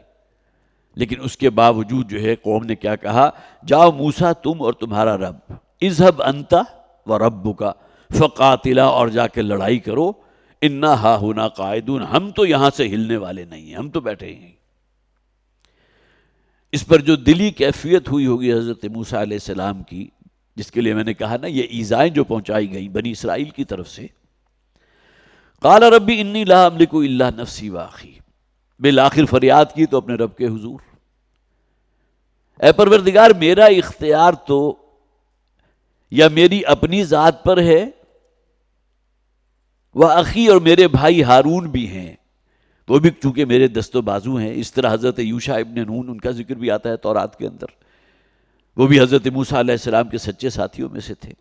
لیکن اس کے باوجود جو ہے قوم نے کیا کہا، جاؤ موسیٰ تم اور تمہارا رب، اذهب انت وربک فقاتلا، اور جا کے لڑائی کرو، انا ہاہنا قاعدون، ہم تو یہاں سے ہلنے والے نہیں ہیں، ہم تو بیٹھے ہیں۔ اس پر جو دلی کیفیت ہوئی ہوگی حضرت موسیٰ علیہ السلام کی، جس کے لیے میں نے کہا نا یہ ایذائیں جو پہنچائی گئیں بنی اسرائیل کی طرف سے، قال ربی انی لا املک الا نفسی واخی، بالآخر فریاد کی تو اپنے رب کے حضور، اے پروردگار میرا اختیار تو یا میری اپنی ذات پر ہے، وہ اخی، اور میرے بھائی ہارون بھی ہیں، وہ بھی چونکہ میرے دست و بازو ہیں۔ اس طرح حضرت یوشع ابن نون، ان کا ذکر بھی آتا ہے تورات کے اندر، وہ بھی حضرت موسیٰ علیہ السلام کے سچے ساتھیوں میں سے تھے۔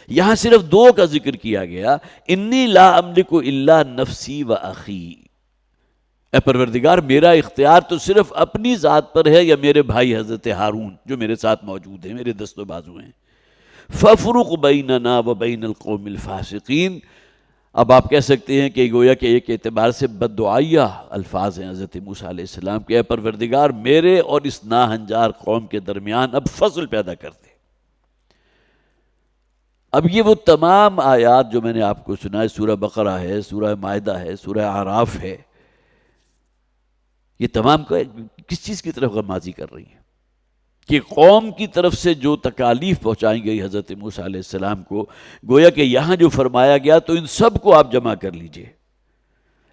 یہاں صرف دو کا ذکر کیا گیا، انی لا املک الا نفسی و اخی، اے پروردگار میرا اختیار تو صرف اپنی ذات پر ہے یا میرے بھائی حضرت ہارون جو میرے ساتھ موجود ہیں، میرے دست و بازو ہیں۔ فَافْرُقْ بَيْنَنَا وَبَيْنَ الْقَوْمِ الْفَاسِقِينَ۔ اب آپ کہہ سکتے ہیں کہ گویا کہ ایک اعتبار سے بد دعائیہ الفاظ ہیں حضرت موسیٰ علیہ السلام کے، اے پروردگار میرے اور اس ناہنجار قوم کے درمیان اب فصل پیدا کر دے۔ اب یہ وہ تمام آیات جو میں نے آپ کو سنا ہے، سورہ بقرہ ہے، سورہ مائدہ ہے، سورہ اعراف ہے، یہ تمام کس چیز کی طرف غمازی کر رہی ہیں کہ قوم کی طرف سے جو تکالیف پہنچائی گئی حضرت موسیٰ علیہ السلام کو، گویا کہ یہاں جو فرمایا گیا تو ان سب کو آپ جمع کر لیجئے۔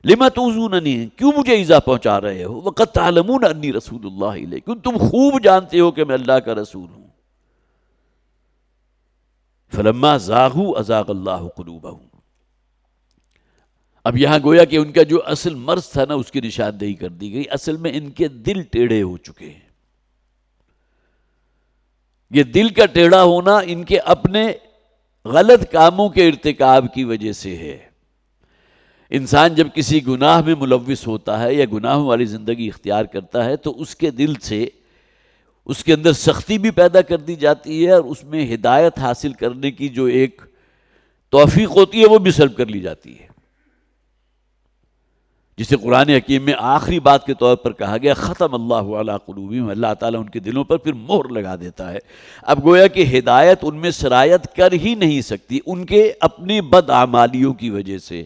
لِمَ تُؤْذُونَنِی، کیوں مجھے ایذا پہنچا رہے ہو؟ وَقَدْ تَعْلَمُونَ أَنِّی رَسُولُ اللَّهِ إِلَیکُم، تم خوب جانتے ہو کہ میں اللہ کا رسول ہوں۔ فَلَمَّا زَاغُوا أَزَاغَ اللَّهُ قُلُوبَهُمْ۔ اب یہاں گویا کہ ان کا جو اصل مرض تھا نا اس کی نشاندہی کر دی گئی، اصل میں ان کے دل ٹیڑھے ہو چکے ہیں۔ یہ دل کا ٹیڑھا ہونا ان کے اپنے غلط کاموں کے ارتکاب کی وجہ سے ہے۔ انسان جب کسی گناہ میں ملوث ہوتا ہے یا گناہوں والی زندگی اختیار کرتا ہے تو اس کے دل سے اس کے اندر سختی بھی پیدا کر دی جاتی ہے، اور اس میں ہدایت حاصل کرنے کی جو ایک توفیق ہوتی ہے وہ بھی سلب کر لی جاتی ہے، جسے قرآن حکیم میں آخری بات کے طور پر کہا گیا ختم اللہ علی قلوبہم، اللہ تعالیٰ ان کے دلوں پر پھر مہر لگا دیتا ہے۔ اب گویا کہ ہدایت ان میں سرایت کر ہی نہیں سکتی ان کے اپنی بد اعمالیوں کی وجہ سے۔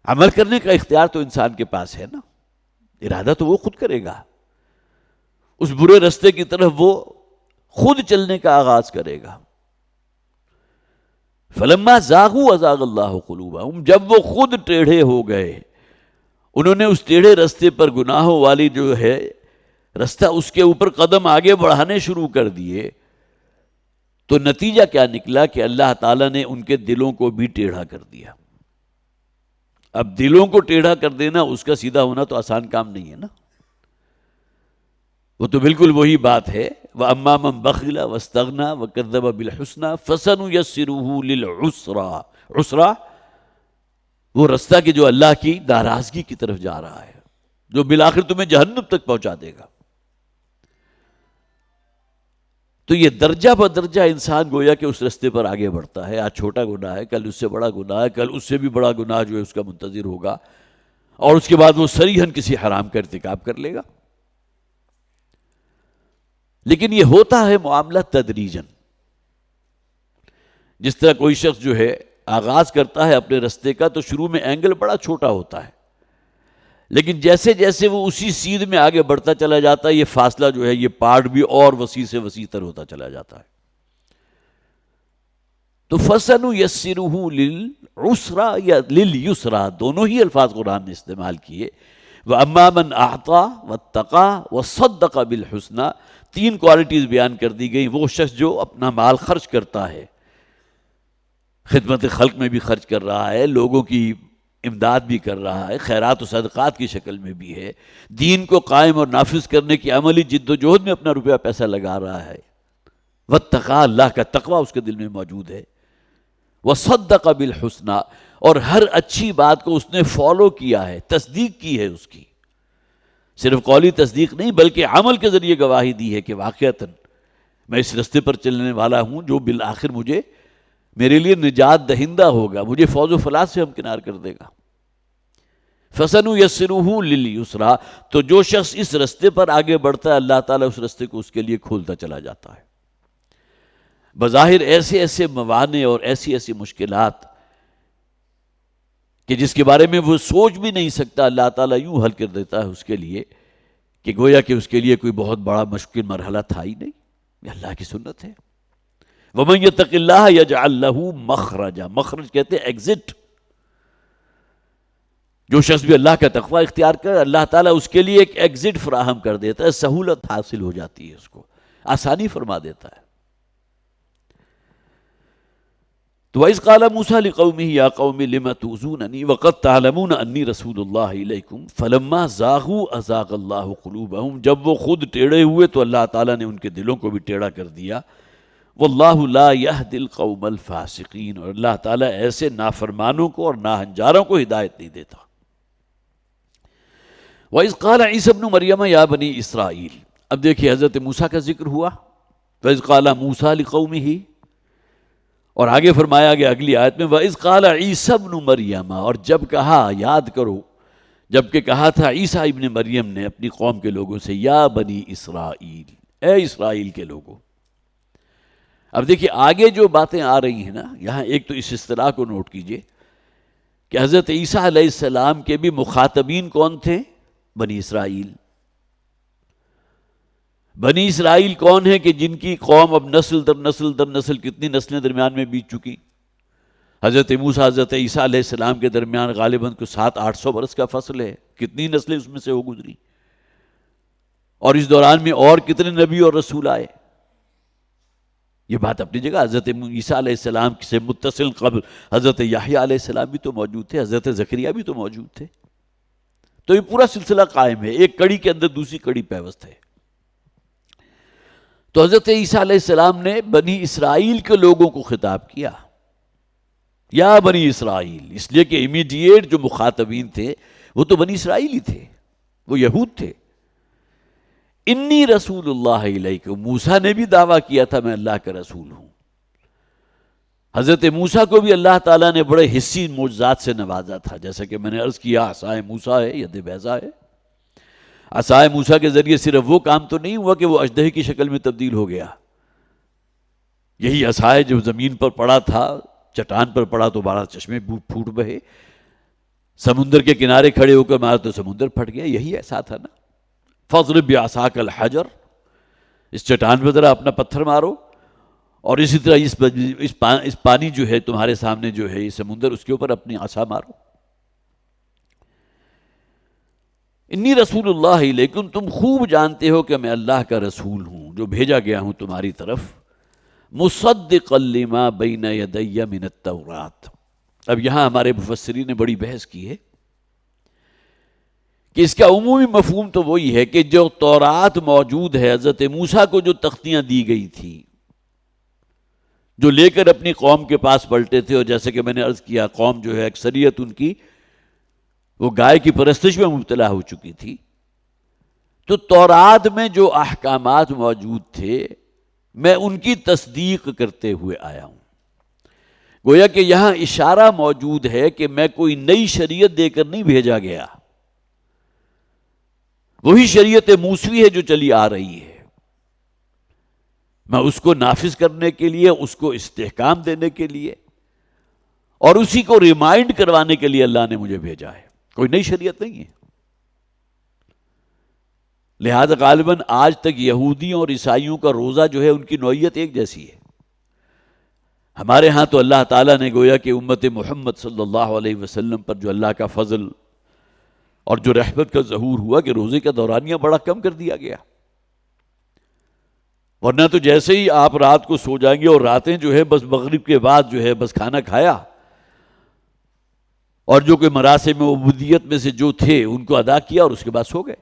عمل کرنے کا اختیار تو انسان کے پاس ہے نا، ارادہ تو وہ خود کرے گا، اس برے رستے کی طرف وہ خود چلنے کا آغاز کرے گا۔ فَلَمَّا زَاغُوا أَزَاغَ اللَّهُ قُلُوبَهُمْ، جب وہ خود ٹیڑھے ہو گئے، انہوں نے اس ٹیڑھے رستے پر گناہوں والی جو ہے رستہ اس کے اوپر قدم آگے بڑھانے شروع کر دیے، تو نتیجہ کیا نکلا کہ اللہ تعالیٰ نے ان کے دلوں کو بھی ٹیڑھا کر دیا۔ اب دلوں کو ٹیڑھا کر دینا، اس کا سیدھا ہونا تو آسان کام نہیں ہے نا، وہ تو بالکل وہی بات ہے وَأَمَّا مَن بَخِلَ وَاسْتَغْنَى وَكَذَّبَ بِالْحُسْنَى فَسَنُيَسِّرُهُ لِلْعُسْرَى۔ عسرہ وہ رستہ کہ جو اللہ کی ناراضگی کی طرف جا رہا ہے، جو بالآخر تمہیں جہنم تک پہنچا دے گا۔ تو یہ درجہ بدرجہ انسان گویا کہ اس رستے پر آگے بڑھتا ہے، آج چھوٹا گناہ ہے، کل اس سے بڑا گناہ ہے، کل اس سے بھی بڑا گناہ جو ہے اس کا منتظر ہوگا، اور اس کے بعد وہ صریحاً کسی حرام کا ارتکاب کر لے گا۔ لیکن یہ ہوتا ہے معاملہ تدریجاً، جس طرح کوئی شخص جو ہے آغاز کرتا ہے اپنے رستے کا تو شروع میں اینگل بڑا چھوٹا ہوتا ہے، لیکن جیسے جیسے وہ اسی سیدھ میں آگے بڑھتا چلا جاتا ہے یہ فاصلہ جو ہے یہ پارٹ بھی اور وسیع سے وسیع تر ہوتا چلا جاتا ہے۔ تو فَسَنُيَسِّرُهُ لِلْعُسْرَى یا لِلْيُسْرَى دونوں ہی الفاظ قرآن نے استعمال کیے۔ وَأَمَّا مَنْ أَعْطَى وَاتَّقَى وَصَدَّقَ بِالْحُسْنَى، تین کوالٹیز بیان کر دی گئی۔ وہ شخص جو اپنا مال خرچ کرتا ہے، خدمت خلق میں بھی خرچ کر رہا ہے، لوگوں کی امداد بھی کر رہا ہے، خیرات و صدقات کی شکل میں بھی ہے، دین کو قائم اور نافذ کرنے کی عملی جد و جہد میں اپنا روپیہ پیسہ لگا رہا ہے، واتقى، اللہ کا تقوی اس کے دل میں موجود ہے، وصدق بالحسنى، اور ہر اچھی بات کو اس نے فالو کیا ہے، تصدیق کی ہے اس کی، صرف قولی تصدیق نہیں بلکہ عمل کے ذریعے گواہی دی ہے کہ واقعتاً میں اس رستے پر چلنے والا ہوں جو بالآخر مجھے میرے لیے نجات دہندہ ہوگا، مجھے فوز و فلاح سے ہمکنار کر دے گا۔ فَسَنُيَسِّرُهُ لِلْيُسْرَى، تو جو شخص اس رستے پر آگے بڑھتا ہے اللہ تعالیٰ اس رستے کو اس کے لیے کھولتا چلا جاتا ہے۔ بظاہر ایسے ایسے موانع اور ایسی ایسی مشکلات کہ جس کے بارے میں وہ سوچ بھی نہیں سکتا، اللہ تعالیٰ یوں حل کر دیتا ہے اس کے لیے کہ گویا کہ اس کے لیے کوئی بہت بڑا مشکل مرحلہ تھا ہی نہیں، یہ اللہ کی سنت ہے۔ وَمَن يَتَّقِ اللَّهَ يَجْعَل لَّهُ مَخْرَجًا، مخرج کہتے ہیں ایگزٹ، جو شخص بھی اللہ کا تقوی اختیار کرے اللہ تعالیٰ اس کے لیے ایک ایگزٹ فراہم کر دیتا ہے، سہولت حاصل ہو جاتی ہے، اس کو آسانی فرما دیتا ہے۔ تو وَإِذْ قَالَ مُوسَىٰ لِقَوْمِهِ يَا قَوْمِ لِمَ تُؤْذُونَنِي وَقَدْ تَعْلَمُونَ أَنِّي رَسُولُ اللَّهِ إِلَيْكُمْ فَلَمَّا زَاغُوا أَزَاغَ اللَّهُ قُلُوبَهُمْ. جب وہ خود ٹیڑھے ہوئے تو اللہ تعالیٰ نے ان کے دلوں کو بھی ٹیڑھا کر دیا. وَاللَّهُ لَا يَهْدِي الْقَوْمَ الْفَاسِقِينَ. اور اللہ تعالیٰ ایسے نافرمانوں کو اور ناہنجاروں کو ہدایت نہیں دیتا. وَإِذْ قَالَ عِيسَى ابْنُ مَرْيَمَ يَا بَنِي إِسْرَائِيلَ. اب دیکھیے حضرت موسیٰ کا ذکر ہوا. وَإِذْ قَالَ مُوسَىٰ لِقَوْمِهِ. اور آگے فرمایا گیا اگلی آیت میں وَإِذْ قَالَ عِيسَى ابْنُ مَرْيَمَ. اور جب کہا، یاد کرو، جبکہ کہا تھا عیسیٰ ابن مریم نے اپنی قوم کے لوگوں سے، یا بنی اسرائیل، اے اسرائیل کے لوگوں. اب دیکھیے آگے جو باتیں آ رہی ہیں نا، یہاں ایک تو اس اصطلاح کو نوٹ کیجئے کہ حضرت عیسیٰ علیہ السلام کے بھی مخاطبین کون تھے؟ بنی اسرائیل. بنی اسرائیل کون ہیں کہ جن کی قوم اب نسل در نسل در نسل کتنی نسلیں درمیان میں بیت چکی. حضرت موسیٰ حضرت عیسیٰ علیہ السلام کے درمیان غالباً کو 700-800 برس کا فصل ہے. کتنی نسلیں اس میں سے ہو گزری، اور اس دوران میں اور کتنے نبی اور رسول آئے. یہ بات اپنی جگہ. حضرت عیسیٰ علیہ السلام سے متصل قبل حضرت یحییٰ علیہ السلام بھی تو موجود تھے، حضرت زکریا بھی تو موجود تھے. تو یہ پورا سلسلہ قائم ہے، ایک کڑی کے اندر دوسری کڑی پیوست ہے. تو حضرت عیسیٰ علیہ السلام نے بنی اسرائیل کے لوگوں کو خطاب کیا، یا بنی اسرائیل، اس لیے کہ امیڈیٹ جو مخاطبین تھے وہ تو بنی اسرائیل ہی تھے، وہ یہود تھے. انی رسول اللہ علیکم. موسیٰ نے بھی دعویٰ کیا تھا میں اللہ کا رسول ہوں. حضرت موسیٰ کو بھی اللہ تعالیٰ نے بڑے حسی معجزات سے نوازا تھا، جیسا کہ میں نے عرض کیا عصائے موسیٰ ہے، ید بیضا ہے. عصائے موسیٰ کے ذریعے صرف وہ کام تو نہیں ہوا کہ وہ اژدہے کی شکل میں تبدیل ہو گیا. یہی عصائے جو زمین پر پڑا تھا، چٹان پر پڑا تو 12 چشمے پھوٹ بہے، سمندر کے کنارے کھڑے ہو کر مارا تو سمندر پھٹ گیا. یہی ایسا تھا نا. فَاضْرِبْ بِعَصَاكَ الْحَجَرَ. اس چٹان پہ ذرا اپنا پتھر مارو، اور اسی طرح اس پانی جو ہے تمہارے سامنے جو ہے یہ سمندر، اس کے اوپر اپنی عصا مارو. انی رسول اللہ علیکم. تم خوب جانتے ہو کہ میں اللہ کا رسول ہوں جو بھیجا گیا ہوں تمہاری طرف. مصدقا لما بین یدی من التوراۃ. اب یہاں ہمارے مفسرین نے بڑی بحث کی ہے کہ اس کا عمومی مفہوم تو وہی ہے کہ جو تورات موجود ہے، حضرت موسیٰ کو جو تختیاں دی گئی تھی، جو لے کر اپنی قوم کے پاس پلٹے تھے، اور جیسے کہ میں نے عرض کیا قوم جو ہے اکثریت ان کی وہ گائے کی پرستش میں مبتلا ہو چکی تھی. تو تورات میں جو احکامات موجود تھے میں ان کی تصدیق کرتے ہوئے آیا ہوں. گویا کہ یہاں اشارہ موجود ہے کہ میں کوئی نئی شریعت دے کر نہیں بھیجا گیا، وہی شریعت موسوی ہے جو چلی آ رہی ہے. میں اس کو نافذ کرنے کے لیے، اس کو استحکام دینے کے لیے، اور اسی کو ریمائنڈ کروانے کے لیے اللہ نے مجھے بھیجا ہے. کوئی نئی شریعت نہیں ہے. لہذا غالباً آج تک یہودیوں اور عیسائیوں کا روزہ جو ہے ان کی نوعیت ایک جیسی ہے. ہمارے ہاں تو اللہ تعالیٰ نے گویا کہ امت محمد صلی اللہ علیہ وسلم پر جو اللہ کا فضل اور جو رحمت کا ظہور ہوا کہ روزے کا دورانیہ بڑا کم کر دیا گیا. ورنہ تو جیسے ہی آپ رات کو سو جائیں گے، اور راتیں جو ہے بس مغرب کے بعد جو ہے بس کھانا کھایا، اور جو کہ مراسم عبودیت میں سے جو تھے ان کو ادا کیا اور اس کے بعد سو گئے.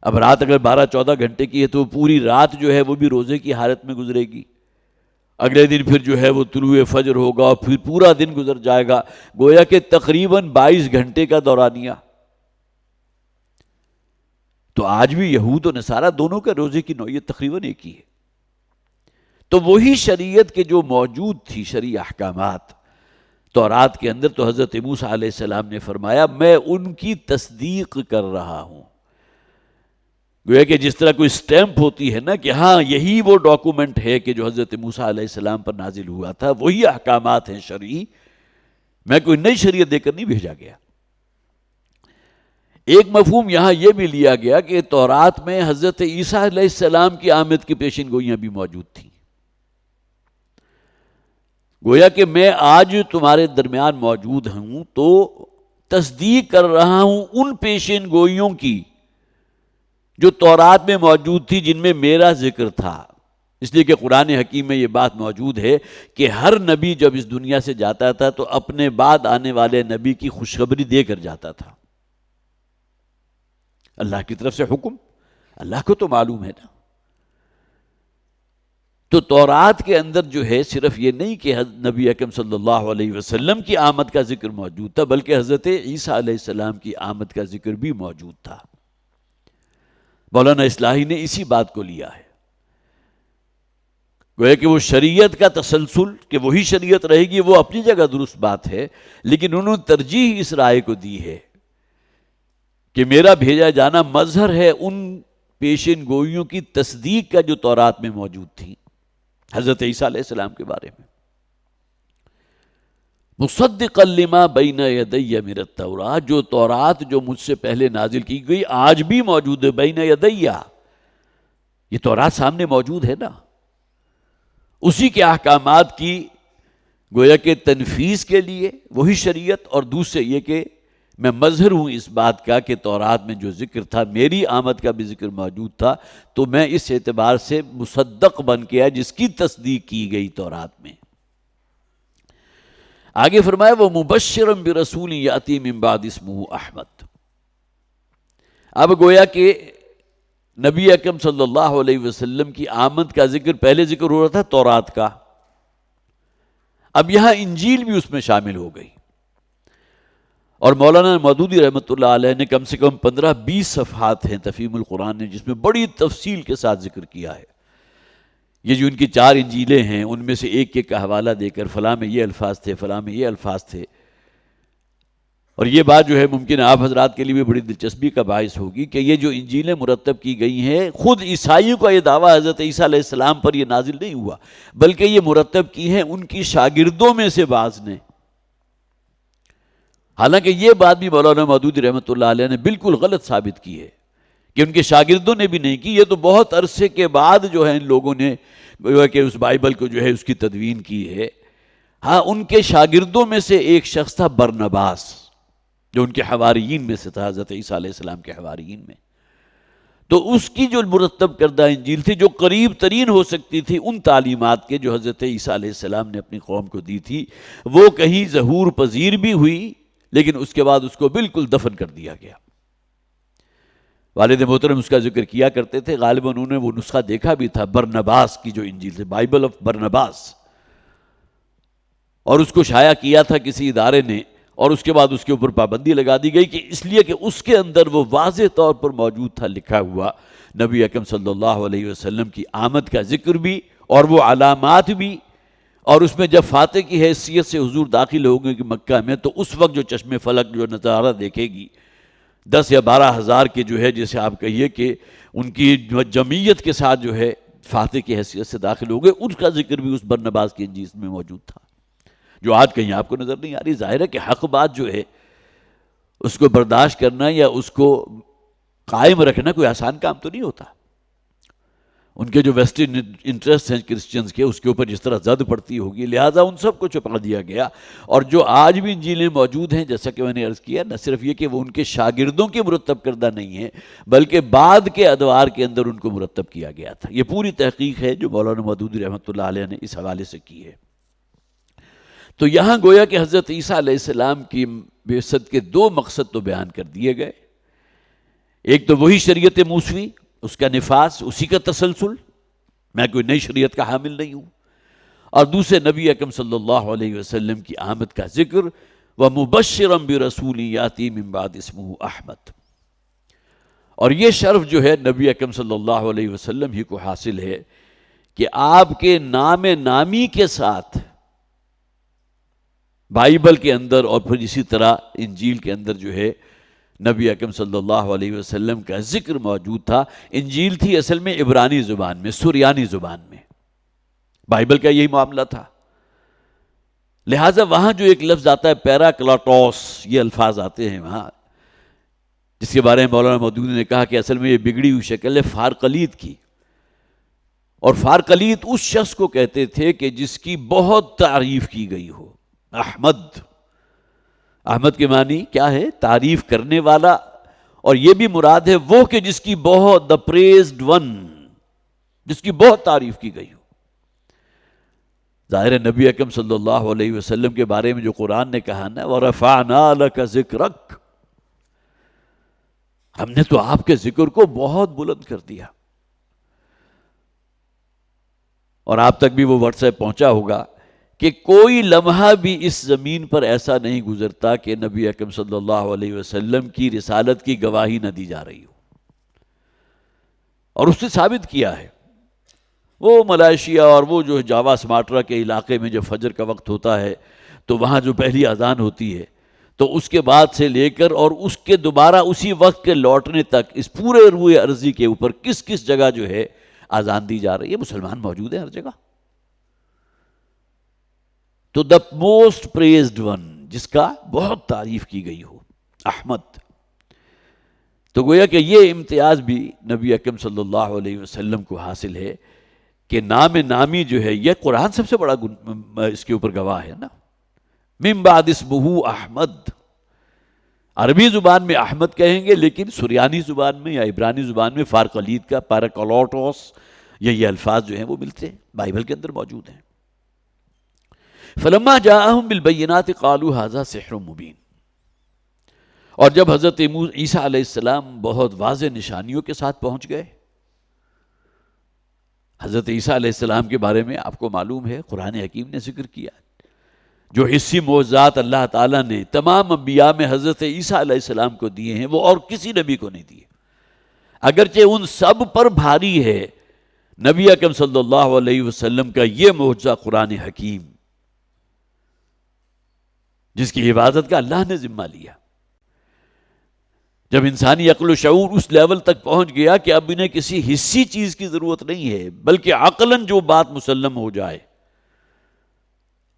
اب رات اگر 12-14 گھنٹے کی ہے تو پوری رات جو ہے وہ بھی روزے کی حالت میں گزرے گی. اگلے دن پھر جو ہے وہ طلوع فجر ہوگا، اور پھر پورا دن گزر جائے گا. گویا کہ تقریباً 22 گھنٹے کا دورانیہ. تو آج بھی یہود و نصارہ دونوں کا روزے کی نوعیت تقریباً ایک ہی ہے. تو وہی شریعت کے جو موجود تھی شرعی احکامات تورات کے اندر، تو حضرت موسیٰ علیہ السلام نے فرمایا میں ان کی تصدیق کر رہا ہوں. گویا کہ جس طرح کوئی سٹیمپ ہوتی ہے نا کہ ہاں یہی وہ ڈاکومنٹ ہے کہ جو حضرت موسیٰ علیہ السلام پر نازل ہوا تھا، وہی احکامات ہیں شرعی، میں کوئی نئی شریعت دے کر نہیں بھیجا گیا. ایک مفہوم یہاں یہ بھی لیا گیا کہ تورات میں حضرت عیسیٰ علیہ السلام کی آمد کی پیشن گوئیاں بھی موجود تھیں. گویا کہ میں آج تمہارے درمیان موجود ہوں تو تصدیق کر رہا ہوں ان پیشن گوئیوں کی جو تورات میں موجود تھی، جن میں میرا ذکر تھا. اس لیے کہ قرآن حکیم میں یہ بات موجود ہے کہ ہر نبی جب اس دنیا سے جاتا تھا تو اپنے بعد آنے والے نبی کی خوشخبری دے کر جاتا تھا. اللہ کی طرف سے حکم، اللہ کو تو معلوم ہے نا. تو تورات کے اندر جو ہے صرف یہ نہیں کہ نبی اکرم صلی اللہ علیہ وسلم کی آمد کا ذکر موجود تھا، بلکہ حضرت عیسیٰ علیہ السلام کی آمد کا ذکر بھی موجود تھا. مولانا اصلاحی نے اسی بات کو لیا ہے. گویا کہ وہ شریعت کا تسلسل کہ وہی شریعت رہے گی وہ اپنی جگہ درست بات ہے، لیکن انہوں نے ترجیح اس رائے کو دی ہے کہ میرا بھیجا جانا مظہر ہے ان پیشین گوئیوں کی تصدیق کا جو تورات میں موجود تھی حضرت عیسیٰ علیہ السلام کے بارے میں. مصدقا لما بین یدی من التوراۃ، جو تورات جو مجھ سے پہلے نازل کی گئی آج بھی موجود ہے. بین یدی، یہ تورات سامنے موجود ہے نا. اسی کے احکامات کی گویا کہ تنفیذ کے لیے وہی شریعت، اور دوسرے یہ کہ میں مظہر ہوں اس بات کا کہ تورات میں جو ذکر تھا میری آمد کا بھی ذکر موجود تھا، تو میں اس اعتبار سے مصدق بن کے آیا جس کی تصدیق کی گئی تورات میں. آگے فرمایا وہ مبشرا برسول یاتی من بعد اسمہ احمد. اب گویا کہ نبی اکرم صلی اللہ علیہ وسلم کی آمد کا ذکر پہلے ذکر ہو رہا تھا تورات کا، اب یہاں انجیل بھی اس میں شامل ہو گئی. اور مولانا مودودی رحمۃ اللہ علیہ نے کم سے کم 15-20 صفحات ہیں تفہیم القرآن نے جس میں بڑی تفصیل کے ساتھ ذکر کیا ہے. یہ جو ان کی 4 انجیلیں ہیں ان میں سے ایک کا حوالہ دے کر فلاں میں یہ الفاظ تھے، فلاں میں یہ الفاظ تھے. اور یہ بات جو ہے ممکن آپ حضرات کے لیے بھی بڑی دلچسپی کا باعث ہوگی کہ یہ جو انجیلیں مرتب کی گئی ہیں خود عیسائیوں کا یہ دعویٰ حضرت عیسیٰ علیہ السلام پر یہ نازل نہیں ہوا، بلکہ یہ مرتب کی ہیں ان کی شاگردوں میں سے بعض نے. حالانکہ یہ بات بھی مولانا مودودی رحمۃ اللہ علیہ نے بالکل غلط ثابت کی ہے کہ ان کے شاگردوں نے بھی نہیں کی. یہ تو بہت عرصے کے بعد جو ہے ان لوگوں نے کہ اس بائبل کو جو ہے اس کی تدوین کی ہے. ہاں ان کے شاگردوں میں سے ایک شخص تھا برنباس، جو ان کے حواریین میں سے تھا، حضرت عیسیٰ علیہ السلام کے حواریین میں. تو اس کی جو مرتب کردہ انجیل تھی جو قریب ترین ہو سکتی تھی ان تعلیمات کے جو حضرت عیسیٰ علیہ السلام نے اپنی قوم کو دی تھی، وہ کہیں ظہور پذیر بھی ہوئی لیکن اس کے بعد اس کو بالکل دفن کر دیا گیا. والد محترم اس کا ذکر کیا کرتے تھے، غالباً انہوں نے وہ نسخہ دیکھا بھی تھا برنباس کی جو انجیل تھی، بائبل آف برنباس، اور اس کو شائع کیا تھا کسی ادارے نے، اور اس کے بعد اس کے اوپر پابندی لگا دی گئی کہ اس لیے کہ اس کے اندر وہ واضح طور پر موجود تھا لکھا ہوا نبی اکرم صلی اللہ علیہ وسلم کی آمد کا ذکر بھی اور وہ علامات بھی. اور اس میں جب فاتح کی حیثیت سے حضور داخل ہوں گے کہ مکہ میں، تو اس وقت جو چشم فلک جو نظارہ دیکھے گی 10 یا 12 ہزار کے جو ہے جیسے آپ کہیے کہ ان کی جمعیت کے ساتھ جو ہے فاتح کی حیثیت سے داخل ہو گئے، ان کا ذکر بھی اس برنباس کی انجیل میں موجود تھا جو آج کہیں آپ کو نظر نہیں آ رہی. ظاہر ہے کہ حق بات جو ہے اس کو برداشت کرنا یا اس کو قائم رکھنا کوئی آسان کام تو نہیں ہوتا. ان کے جو ویسٹرن انٹرسٹ ہیں کرسچنز کے، اس کے اوپر جس طرح زد پڑتی ہوگی، لہٰذا ان سب کو چھپا دیا گیا. اور جو آج بھی انجیلیں موجود ہیں جیسا کہ میں نے عرض کیا، نہ صرف یہ کہ وہ ان کے شاگردوں کے مرتب کردہ نہیں ہیں بلکہ بعد کے ادوار کے اندر ان کو مرتب کیا گیا تھا. یہ پوری تحقیق ہے جو مولانا مودودی رحمۃ اللہ علیہ نے اس حوالے سے کی ہے. تو یہاں گویا کہ حضرت عیسیٰ علیہ السلام کی بعثت کے 2 مقصد تو بیان کر دیے گئے. ایک تو وہی شریعت موسوی، اس کا نفاذ، اسی کا تسلسل، میں کوئی نئی شریعت کا حامل نہیں ہوں، اور دوسرے نبی اکرم صلی اللہ علیہ وسلم کی آمد کا ذکر وَمُبَشِّرًا بِرَسُولٍ يَأْتِي مِن بَعْدِ اسْمُهُ احمد. اور یہ شرف جو ہے نبی اکرم صلی اللہ علیہ وسلم ہی کو حاصل ہے کہ آپ کے نام نامی کے ساتھ بائبل کے اندر اور پھر اسی طرح انجیل کے اندر جو ہے نبی اکرم صلی اللہ علیہ وسلم کا ذکر موجود تھا. انجیل تھی اصل میں عبرانی زبان میں، سریانی زبان میں، بائبل کا یہی معاملہ تھا. لہٰذا وہاں جو ایک لفظ آتا ہے پیراکلاٹوس، یہ الفاظ آتے ہیں وہاں، جس کے بارے میں مولانا مودودی نے کہا کہ اصل میں یہ بگڑی ہوئی شکل ہے فارقلیت کی. اور فارقلیت اس شخص کو کہتے تھے کہ جس کی بہت تعریف کی گئی ہو. احمد، احمد کے معنی کیا ہے؟ تعریف کرنے والا. اور یہ بھی مراد ہے وہ کہ جس کی بہت the praised one، جس کی بہت تعریف کی گئی ہو۔ ظاہر ہے نبی اکرم صلی اللہ علیہ وسلم کے بارے میں جو قرآن نے کہا نا وَرَفَعْنَا لَكَ ذِكْرَكَ، ہم نے تو آپ کے ذکر کو بہت بلند کر دیا۔ اور آپ تک بھی وہ واٹس ایپ پہنچا ہوگا کہ کوئی لمحہ بھی اس زمین پر ایسا نہیں گزرتا کہ نبی اکرم صلی اللہ علیہ وسلم کی رسالت کی گواہی نہ دی جا رہی ہو، اور اس نے ثابت کیا ہے۔ وہ ملائیشیا اور وہ جو جاوا سماٹرا کے علاقے میں جب فجر کا وقت ہوتا ہے تو وہاں جو پہلی اذان ہوتی ہے تو اس کے بعد سے لے کر اور اس کے دوبارہ اسی وقت کے لوٹنے تک اس پورے روئے ارضی کے اوپر کس کس جگہ جو ہے اذان دی جا رہی ہے، مسلمان موجود ہیں ہر جگہ۔ تو دا موسٹ پریزڈ ون، جس کا بہت تعریف کی گئی ہو، احمد۔ تو گویا کہ یہ امتیاز بھی نبی اکرم صلی اللہ علیہ وسلم کو حاصل ہے کہ نام نامی جو ہے، یہ قرآن سب سے بڑا اس کے اوپر گواہ ہے نا۔ من بعد اسمہ احمد، عربی زبان میں احمد کہیں گے، لیکن سریانی زبان میں یا عبرانی زبان میں فارقلید کا پیراکلوٹوس یہ الفاظ جو ہیں وہ ملتے ہیں، بائبل کے اندر موجود ہیں۔ فلما جاءہم بالبینات قالوا ھذا سحر مبین، اور جب حضرت عیسیٰ علیہ السلام بہت واضح نشانیوں کے ساتھ پہنچ گئے۔ حضرت عیسیٰ علیہ السلام کے بارے میں آپ کو معلوم ہے، قرآن حکیم نے ذکر کیا جو حسی معجزات اللہ تعالیٰ نے تمام انبیاء میں حضرت عیسیٰ علیہ السلام کو دیے ہیں، وہ اور کسی نبی کو نہیں دیے، اگرچہ ان سب پر بھاری ہے نبی اکرم صلی اللہ علیہ وسلم کا یہ معجزہ قرآن حکیم، جس کی حفاظت کا اللہ نے ذمہ لیا۔ جب انسانی عقل و شعور اس لیول تک پہنچ گیا کہ اب انہیں کسی حسی چیز کی ضرورت نہیں ہے، بلکہ عقلاً جو بات مسلم ہو جائے،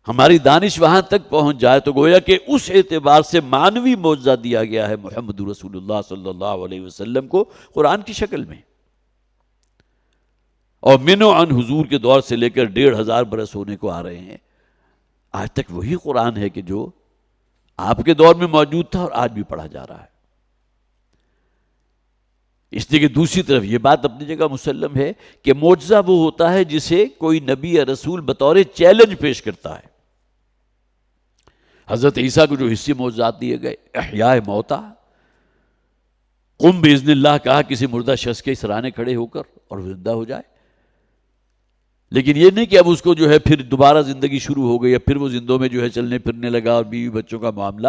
ہماری دانش وہاں تک پہنچ جائے، تو گویا کہ اس اعتبار سے معنوی معجزہ دیا گیا ہے محمد رسول اللہ صلی اللہ علیہ وسلم کو قرآن کی شکل میں۔ اور من و عن حضور کے دور سے لے کر 1500 برس ہونے کو آ رہے ہیں، آج تک وہی قرآن ہے کہ جو آپ کے دور میں موجود تھا اور آج بھی پڑھا جا رہا ہے۔ اس لیے کہ دوسری طرف یہ بات اپنی جگہ مسلم ہے کہ معجزہ وہ ہوتا ہے جسے کوئی نبی یا رسول بطور چیلنج پیش کرتا ہے۔ حضرت عیسیٰ کو جو حصے معجزات دیے گئے، احیاء موتا، قم باذن اللہ کہا کسی مردہ شخص کے سرانے کھڑے ہو کر اور وہ زندہ ہو جائے، لیکن یہ نہیں کہ اب اس کو جو ہے پھر دوبارہ زندگی شروع ہو گئی، پھر وہ زندوں میں جو ہے چلنے پھرنے لگا اور بیوی بچوں کا معاملہ،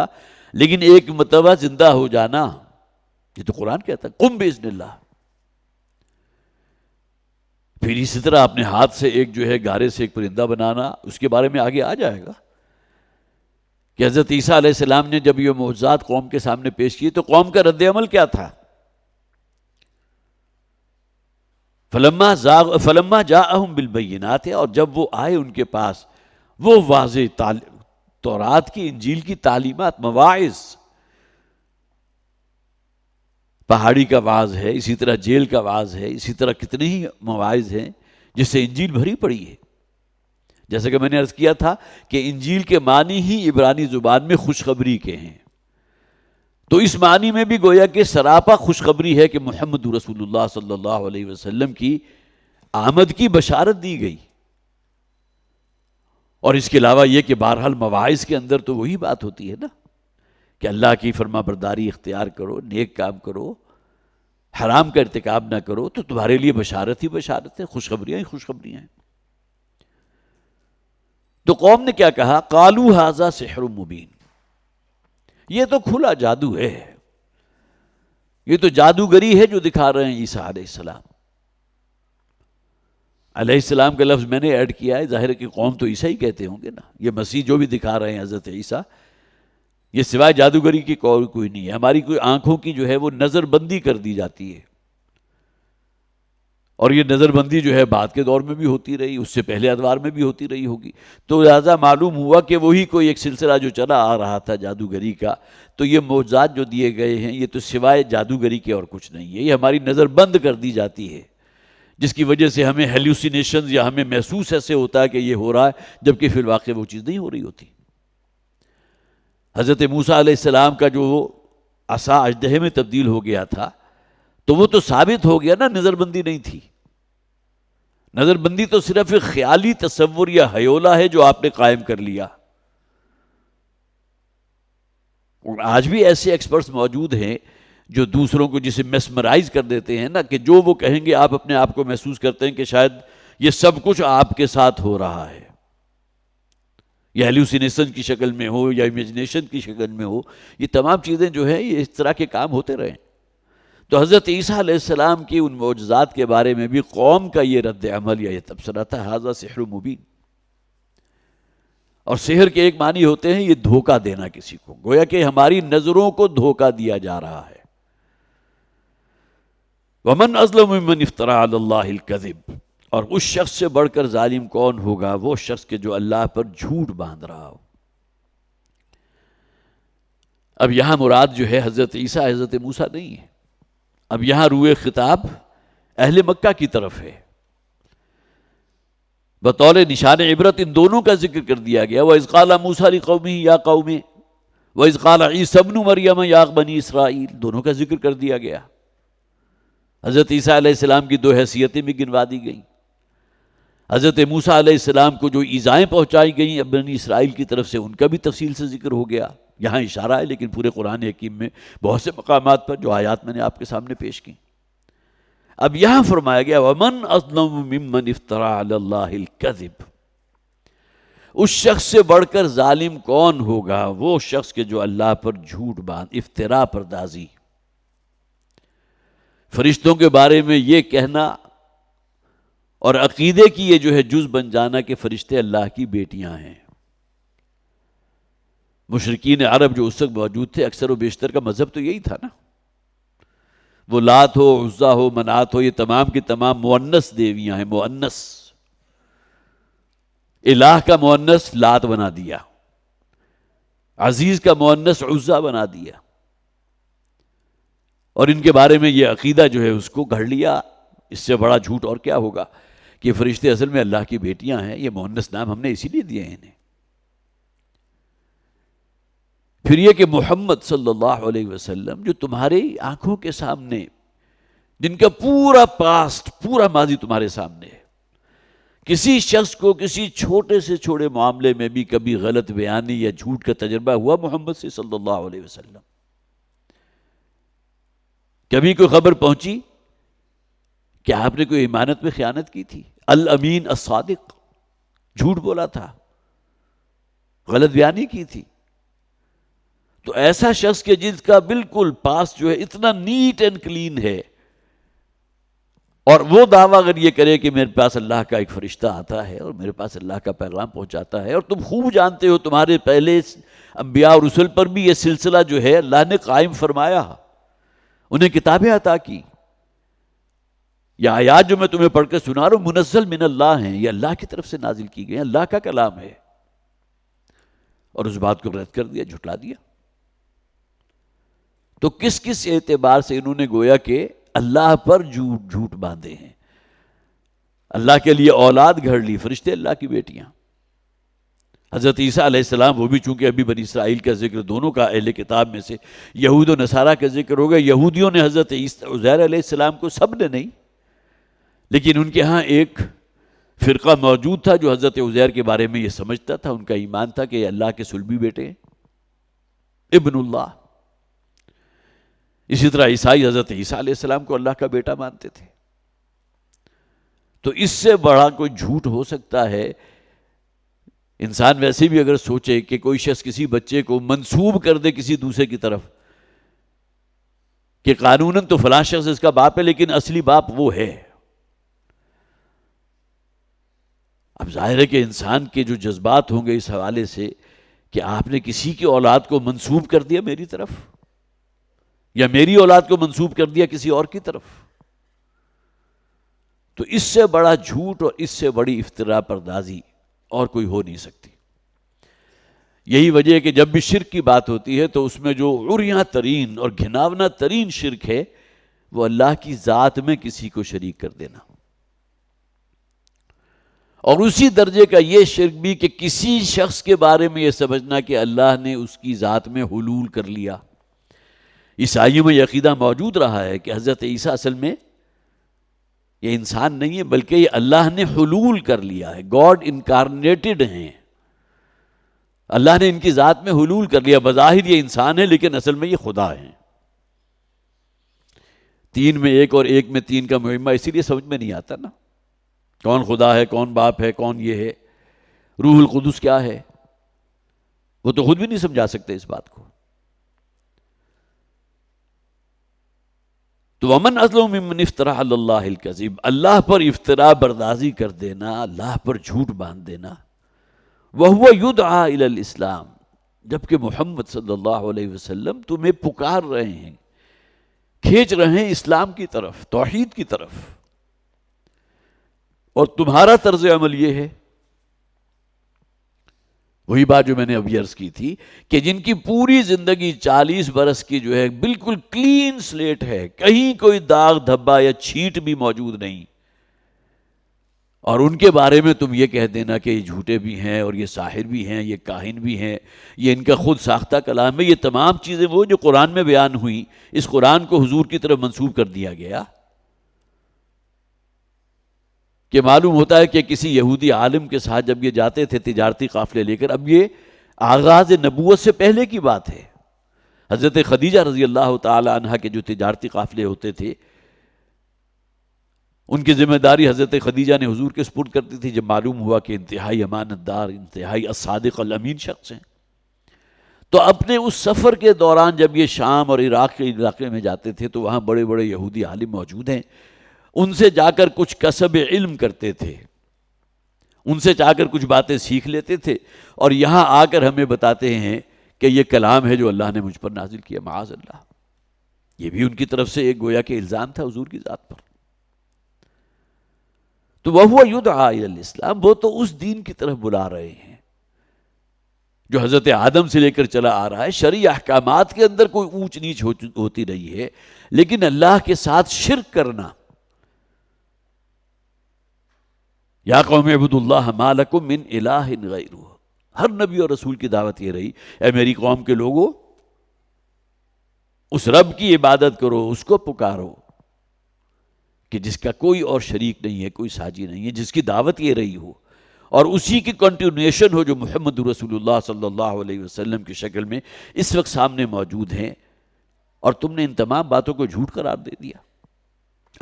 لیکن ایک مرتبہ زندہ ہو جانا، یہ تو قرآن کہتا ہے قم باذن اللہ۔ پھر اسی طرح اپنے ہاتھ سے ایک جو ہے گارے سے ایک پرندہ بنانا، اس کے بارے میں آگے آ جائے گا کہ حضرت عیسیٰ علیہ السلام نے جب یہ معجزات قوم کے سامنے پیش کیے تو قوم کا رد عمل کیا تھا؟ فلما جاءہم بالبینات، اور جب وہ آئے ان کے پاس وہ واضح تورات کی انجیل کی تعلیمات، مواعظ، پہاڑی کا واعظ ہے، اسی طرح جیل کا واعظ ہے، اسی طرح کتنے ہی مواعظ ہیں جس سے انجیل بھری پڑی ہے۔ جیسا کہ میں نے عرض کیا تھا کہ انجیل کے معنی ہی عبرانی زبان میں خوشخبری کے ہیں، تو اس معنی میں بھی گویا کہ سراپا خوشخبری ہے کہ محمد رسول اللہ صلی اللہ علیہ وسلم کی آمد کی بشارت دی گئی۔ اور اس کے علاوہ یہ کہ بہرحال مواعظ کے اندر تو وہی بات ہوتی ہے نا کہ اللہ کی فرما برداری اختیار کرو، نیک کام کرو، حرام کا ارتکاب نہ کرو، تو تمہارے لیے بشارت ہی بشارت ہے، خوشخبریاں ہی خوشخبریاں ہیں۔ تو قوم نے کیا کہا؟ قالوا ھذا سحر مبین، یہ تو کھلا جادو ہے، یہ تو جادوگری ہے جو دکھا رہے ہیں عیسیٰ علیہ السلام۔ علیہ السلام کا لفظ میں نے ایڈ کیا ہے، ظاہر ہے کہ قوم تو عیسیٰ ہی کہتے ہوں گے نا، یہ مسیح جو بھی دکھا رہے ہیں حضرت عیسیٰ، یہ سوائے جادوگری کی کوئی نہیں ہے۔ ہماری کوئی آنکھوں کی جو ہے وہ نظر بندی کر دی جاتی ہے، اور یہ نظر بندی جو ہے بعد کے دور میں بھی ہوتی رہی، اس سے پہلے ادوار میں بھی ہوتی رہی ہوگی، تو لہذا معلوم ہوا کہ وہی کوئی ایک سلسلہ جو چلا آ رہا تھا جادوگری کا۔ تو یہ معجزات جو دیے گئے ہیں یہ تو سوائے جادوگری کے اور کچھ نہیں ہے، یہ ہماری نظر بند کر دی جاتی ہے، جس کی وجہ سے ہمیں ہیلوسینیشنز یا ہمیں محسوس ایسے ہوتا ہے کہ یہ ہو رہا ہے، جبکہ فی الواقع وہ چیز نہیں ہو رہی ہوتی۔ حضرت موسیٰ علیہ السلام کا جو عصا اژدہے میں تبدیل ہو گیا تھا، تو وہ تو ثابت ہو گیا نا، نظر بندی نہیں تھی۔ نظر بندی تو صرف ایک خیالی تصور یا ہیولا ہے جو آپ نے قائم کر لیا. اور آج بھی ایسے ایکسپرٹس موجود ہیں جو دوسروں کو جسے میسمرائز کر دیتے ہیں نا، کہ جو وہ کہیں گے آپ اپنے آپ کو محسوس کرتے ہیں کہ شاید یہ سب کچھ آپ کے ساتھ ہو رہا ہے، یا ہیلوسینیشن کی شکل میں ہو یا امیجنیشن کی شکل میں ہو. یہ تمام چیزیں جو ہیں یہ اس طرح کے کام ہوتے رہے. تو حضرت عیسیٰ علیہ السلام کی ان معجزات کے بارے میں بھی قوم کا یہ رد عمل یا یہ تبصرہ تھا، ھذا سحر مبین. اور سحر کے ایک معنی ہوتے ہیں یہ دھوکہ دینا کسی کو، گویا کہ ہماری نظروں کو دھوکہ دیا جا رہا ہے. وَمَنْ أَظْلَمُ مِمَّنِ افْتَرَىٰ عَلَى اللَّهِ الْكَذِبَ، اور اس شخص سے بڑھ کر ظالم کون ہوگا؟ وہ شخص کے جو اللہ پر جھوٹ باندھ رہا ہو. اب یہاں مراد جو ہے حضرت عیسیٰ حضرت موسیٰ نہیں ہے. اب یہاں روئے خطاب اہل مکہ کی طرف ہے، بطور نشان عبرت ان دونوں کا ذکر کر دیا گیا. وَإِذْ قَالَ مُوسَىٰ لِقَوْمِهِ يَا قَوْمِ وَإِذْ قَالَ عِيسَىٰ ابْنُ مَرْيَمَ يَا بَنِي إِسْرَائِيلَ، دونوں کا ذکر کر دیا گیا. حضرت عیسیٰ علیہ السلام کی دو حیثیتیں بھی گنوا دی گئیں. حضرت موسیٰ علیہ السلام کو جو ایذائیں پہنچائی گئیں بنی اسرائیل کی طرف سے، ان کا بھی تفصیل سے ذکر ہو گیا. یہاں اشارہ ہے لیکن پورے قرآن حکیم میں بہت سے مقامات پر جو آیات میں نے آپ کے سامنے پیش کی. اب یہاں فرمایا گیا وَمَنْ أَظْلَمُ مِمَّنِ افْتَرَىٰ عَلَى اللَّهِ الْكَذِبَ، اس شخص سے بڑھ کر ظالم کون ہوگا؟ وہ شخص کے جو اللہ پر جھوٹ باندھ، افتراء پردازی. فرشتوں کے بارے میں یہ کہنا اور عقیدے کی یہ جو ہے جز بن جانا کہ فرشتے اللہ کی بیٹیاں ہیں. مشرکین عرب جو اس وقت موجود تھے اکثر و بیشتر کا مذہب تو یہی تھا نا. وہ لات ہو، عزا ہو، منات ہو، یہ تمام کی تمام مؤنث دیویاں ہیں. مؤنث، الہ کا مؤنث لات بنا دیا، عزیز کا مؤنث عزا بنا دیا، اور ان کے بارے میں یہ عقیدہ جو ہے اس کو گھڑ لیا. اس سے بڑا جھوٹ اور کیا ہوگا کہ فرشتے اصل میں اللہ کی بیٹیاں ہیں. یہ مؤنث نام ہم نے اسی لیے دیے ہیں انہیں. پھر یہ کہ محمد صلی اللہ علیہ وسلم جو تمہاری آنکھوں کے سامنے، جن کا پورا پاسٹ، پورا ماضی تمہارے سامنے ہے، کسی شخص کو کسی چھوٹے سے چھوٹے معاملے میں بھی کبھی غلط بیانی یا جھوٹ کا تجربہ ہوا محمد سے صلی اللہ علیہ وسلم؟ کبھی کوئی خبر پہنچی کہ آپ نے کوئی امانت میں خیانت کی تھی؟ الامین الصادق، جھوٹ بولا تھا، غلط بیانی کی تھی. تو ایسا شخص کے جس کا بالکل پاس جو ہے اتنا نیٹ اینڈ کلین ہے، اور وہ دعویٰ اگر یہ کرے کہ میرے پاس اللہ کا ایک فرشتہ آتا ہے اور میرے پاس اللہ کا پیغام پہنچاتا ہے، اور تم خوب جانتے ہو تمہارے پہلے انبیاء اور رسل پر بھی یہ سلسلہ جو ہے اللہ نے قائم فرمایا، انہیں کتابیں عطا کی. یہ آیات جو میں تمہیں پڑھ کے سنا رہا ہوں منزل من اللہ ہیں، یہ اللہ کی طرف سے نازل کی گئی ہیں، اللہ کا کلام ہے. اور اس بات کو رد کر دیا، جھٹلا دیا. تو کس کس اعتبار سے انہوں نے گویا کہ اللہ پر جھوٹ باندھے ہیں، اللہ کے لیے اولاد گھڑ لی، فرشتے اللہ کی بیٹیاں. حضرت عیسیٰ علیہ السلام وہ بھی چونکہ ابھی بنی اسرائیل کا ذکر دونوں کا اہل کتاب میں سے یہود و نصارہ کا ذکر ہوگا. یہودیوں نے حضرت عزیر علیہ السلام کو، سب نے نہیں، لیکن ان کے ہاں ایک فرقہ موجود تھا جو حضرت عزیر کے بارے میں یہ سمجھتا تھا، ان کا ایمان تھا کہ یہ اللہ کے صلبی بیٹے ہیں، ابن اللہ. اسی طرح عیسائی حضرت عیسیٰ علیہ السلام کو اللہ کا بیٹا مانتے تھے. تو اس سے بڑا کوئی جھوٹ ہو سکتا ہے؟ انسان ویسے بھی اگر سوچے کہ کوئی شخص کسی بچے کو منسوب کر دے کسی دوسرے کی طرف کہ قانوناً تو فلاں شخص اس کا باپ ہے لیکن اصلی باپ وہ ہے. اب ظاہر ہے کہ انسان کے جو جذبات ہوں گے اس حوالے سے کہ آپ نے کسی کی اولاد کو منسوب کر دیا میری طرف، یا میری اولاد کو منسوب کر دیا کسی اور کی طرف، تو اس سے بڑا جھوٹ اور اس سے بڑی افتراء پردازی اور کوئی ہو نہیں سکتی. یہی وجہ ہے کہ جب بھی شرک کی بات ہوتی ہے تو اس میں جو عریاں ترین اور گھناونا ترین شرک ہے وہ اللہ کی ذات میں کسی کو شریک کر دینا، اور اسی درجے کا یہ شرک بھی کہ کسی شخص کے بارے میں یہ سمجھنا کہ اللہ نے اس کی ذات میں حلول کر لیا. عیسائیوں میں یہ عقیدہ موجود رہا ہے کہ حضرت عیسیٰ اصل میں یہ انسان نہیں ہے بلکہ یہ اللہ نے حلول کر لیا ہے، گاڈ انکارنیٹڈ ہیں، اللہ نے ان کی ذات میں حلول کر لیا. بظاہر یہ انسان ہے لیکن اصل میں یہ خدا ہیں. 3 میں 1 اور 1 میں 3 کا معمہ اسی لیے سمجھ میں نہیں آتا نا، کون خدا ہے، کون باپ ہے، کون یہ ہے، روح القدس کیا ہے، وہ تو خود بھی نہیں سمجھا سکتے اس بات کو. تو ومن اظلم ممن افترى علی اللہ الکذب، اللہ پر افطرا بردازی کر دینا، اللہ پر جھوٹ باندھ دینا. وَهُوَ يُدْعَى إِلَى الْإِسْلَامِ، جبکہ محمد صلی اللہ علیہ وسلم تمہیں پکار رہے ہیں، کھینچ رہے ہیں اسلام کی طرف، توحید کی طرف. اور تمہارا طرز عمل یہ ہے، وہی بات جو میں نے ابھی عرض کی تھی کہ جن کی پوری زندگی 40 برس کی جو ہے بالکل کلین سلیٹ ہے، کہیں کوئی داغ دھبا یا چھینٹ بھی موجود نہیں، اور ان کے بارے میں تم یہ کہہ دینا کہ یہ جھوٹے بھی ہیں اور یہ ساحر بھی ہیں، یہ کاہن بھی ہیں، یہ ان کا خود ساختہ کلام ہے. یہ تمام چیزیں وہ جو قرآن میں بیان ہوئیں، اس قرآن کو حضور کی طرف منسوب کر دیا گیا. کہ معلوم ہوتا ہے کہ کسی یہودی عالم کے ساتھ جب یہ جاتے تھے تجارتی قافلے لے کر، اب یہ آغاز نبوت سے پہلے کی بات ہے. حضرت خدیجہ رضی اللہ تعالی عنہ کے جو تجارتی قافلے ہوتے تھے، ان کی ذمہ داری حضرت خدیجہ نے حضور کے سپرد کرتی تھی. جب معلوم ہوا کہ انتہائی امانت دار، انتہائی الصادق الامین شخص ہیں، تو اپنے اس سفر کے دوران جب یہ شام اور عراق کے علاقے میں جاتے تھے تو وہاں بڑے بڑے یہودی عالم موجود ہیں، ان سے جا کر کچھ کسب علم کرتے تھے، ان سے جا کر کچھ باتیں سیکھ لیتے تھے، اور یہاں آ کر ہمیں بتاتے ہیں کہ یہ کلام ہے جو اللہ نے مجھ پر نازل کیا. معاذ اللہ، یہ بھی ان کی طرف سے ایک گویا کہ الزام تھا حضور کی ذات پر. تو وَهُوَ يُدْعَى إِلَى الْإِسْلَامِ، وہ تو اس دین کی طرف بلا رہے ہیں جو حضرت آدم سے لے کر چلا آ رہا ہے. شرعی احکامات کے اندر کوئی اونچ نیچ ہوتی رہی ہے، لیکن اللہ کے ساتھ شرک کرنا. یا قوم اعبدوا اللہ ما لکم من الہ غیرہ، ہر نبی اور رسول کی دعوت یہ رہی، اے میری قوم کے لوگوں، اس رب کی عبادت کرو، اس کو پکارو کہ جس کا کوئی اور شریک نہیں ہے، کوئی ساجی نہیں ہے، جس کی دعوت یہ رہی ہو اور اسی کی کنٹینیوشن ہو جو محمد رسول اللہ صلی اللہ علیہ وسلم کی شکل میں اس وقت سامنے موجود ہیں. اور تم نے ان تمام باتوں کو جھوٹ قرار دے دیا،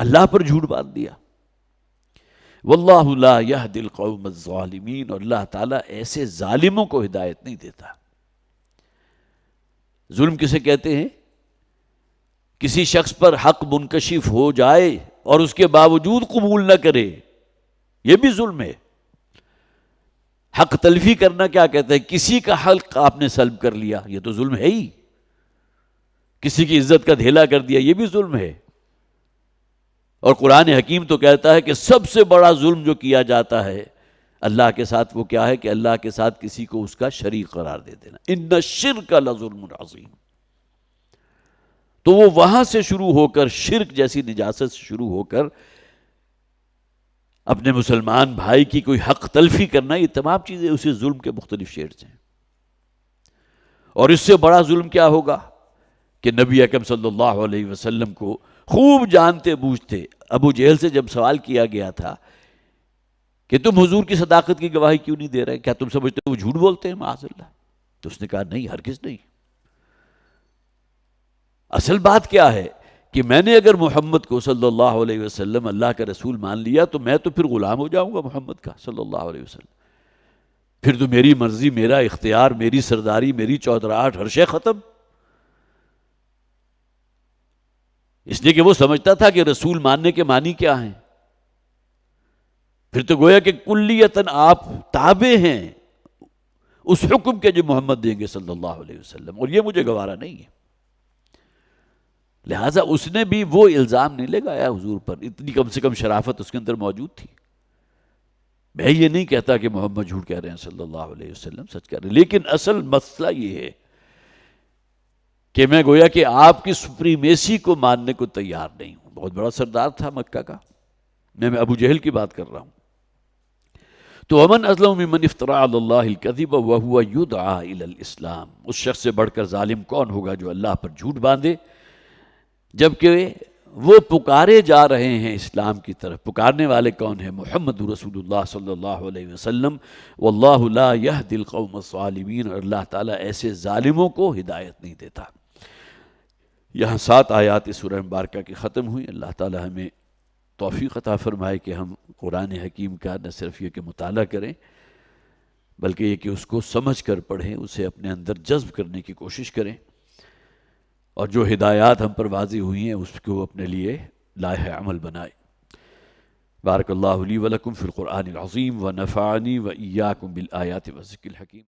اللہ پر جھوٹ باندھ دیا. واللہ لا یہدی القوم الظالمین، اور اللہ تعالیٰ ایسے ظالموں کو ہدایت نہیں دیتا. ظلم کسے کہتے ہیں؟ کسی شخص پر حق منکشف ہو جائے اور اس کے باوجود قبول نہ کرے، یہ بھی ظلم ہے. حق تلفی کرنا کیا کہتے ہیں؟ کسی کا حق آپ نے سلب کر لیا، یہ تو ظلم ہے ہی. کسی کی عزت کا دھیلا کر دیا، یہ بھی ظلم ہے. اور قرآن حکیم تو کہتا ہے کہ سب سے بڑا ظلم جو کیا جاتا ہے اللہ کے ساتھ وہ کیا ہے کہ اللہ کے ساتھ کسی کو اس کا شریک قرار دے دینا. ان الشرک لظلم عظیم. تو وہ وہاں سے شروع ہو کر، شرک جیسی نجاست سے شروع ہو کر اپنے مسلمان بھائی کی کوئی حق تلفی کرنا، یہ تمام چیزیں اسی ظلم کے مختلف شیڈز ہیں. اور اس سے بڑا ظلم کیا ہوگا کہ نبی اکرم صلی اللہ علیہ وسلم کو خوب جانتے بوجھتے ابو جہل سے جب سوال کیا گیا تھا کہ تم حضور کی صداقت کی گواہی کیوں نہیں دے رہے، کیا تم سمجھتے ہو وہ جھوٹ بولتے ہیں؟ معاذ اللہ. تو اس نے کہا نہیں، ہرگز نہیں. اصل بات کیا ہے کہ میں نے اگر محمد کو صلی اللہ علیہ وسلم اللہ کا رسول مان لیا تو میں تو پھر غلام ہو جاؤں گا محمد کا صلی اللہ علیہ وسلم. پھر تو میری مرضی، میرا اختیار، میری سرداری، میری چودراہٹ، ہر شے ختم. اس لیے کہ وہ سمجھتا تھا کہ رسول ماننے کے معنی کیا ہیں. پھر تو گویا کہ کلیتاً آپ تابع ہیں اس حکم کے جو محمد دیں گے صلی اللہ علیہ وسلم، اور یہ مجھے گوارا نہیں ہے. لہٰذا اس نے بھی وہ الزام نہیں لگایا حضور پر، اتنی کم سے کم شرافت اس کے اندر موجود تھی. میں یہ نہیں کہتا کہ محمد جھوٹ کہہ رہے ہیں صلی اللہ علیہ وسلم، سچ کہہ رہے ہیں، لیکن اصل مسئلہ یہ ہے کہ میں گویا کہ آپ کی سپریمیسی کو ماننے کو تیار نہیں ہوں. بہت بڑا سردار تھا مکہ کا، میں ابو جہل کی بات کر رہا ہوں. تو ومن اظلم ممن افترى علی اللہ الکذب وهو یدعى الی الاسلام، اس شخص سے بڑھ کر ظالم کون ہوگا جو اللہ پر جھوٹ باندھے جبکہ وہ پکارے جا رہے ہیں اسلام کی طرف. پکارنے والے کون ہیں؟ محمد رسول اللہ صلی اللہ علیہ وسلم. واللہ لا یہدی القوم الظالمین، اور اللہ تعالیٰ ایسے ظالموں کو ہدایت نہیں دیتا. یہاں 7 آیات سورہ مبارکہ کی ختم ہوئی. اللہ تعالیٰ ہمیں توفیق عطا فرمائے کہ ہم قرآن حکیم کا نہ صرف یہ کہ مطالعہ کریں، بلکہ یہ کہ اس کو سمجھ کر پڑھیں، اسے اپنے اندر جذب کرنے کی کوشش کریں، اور جو ہدایات ہم پر واضح ہوئی ہیں اس کو اپنے لیے لائحہ عمل بنائیں. بارک اللہ لی ولکم فی القرآن العظیم ونفعنی وإیاکم بالآیات والذکر الحکیم.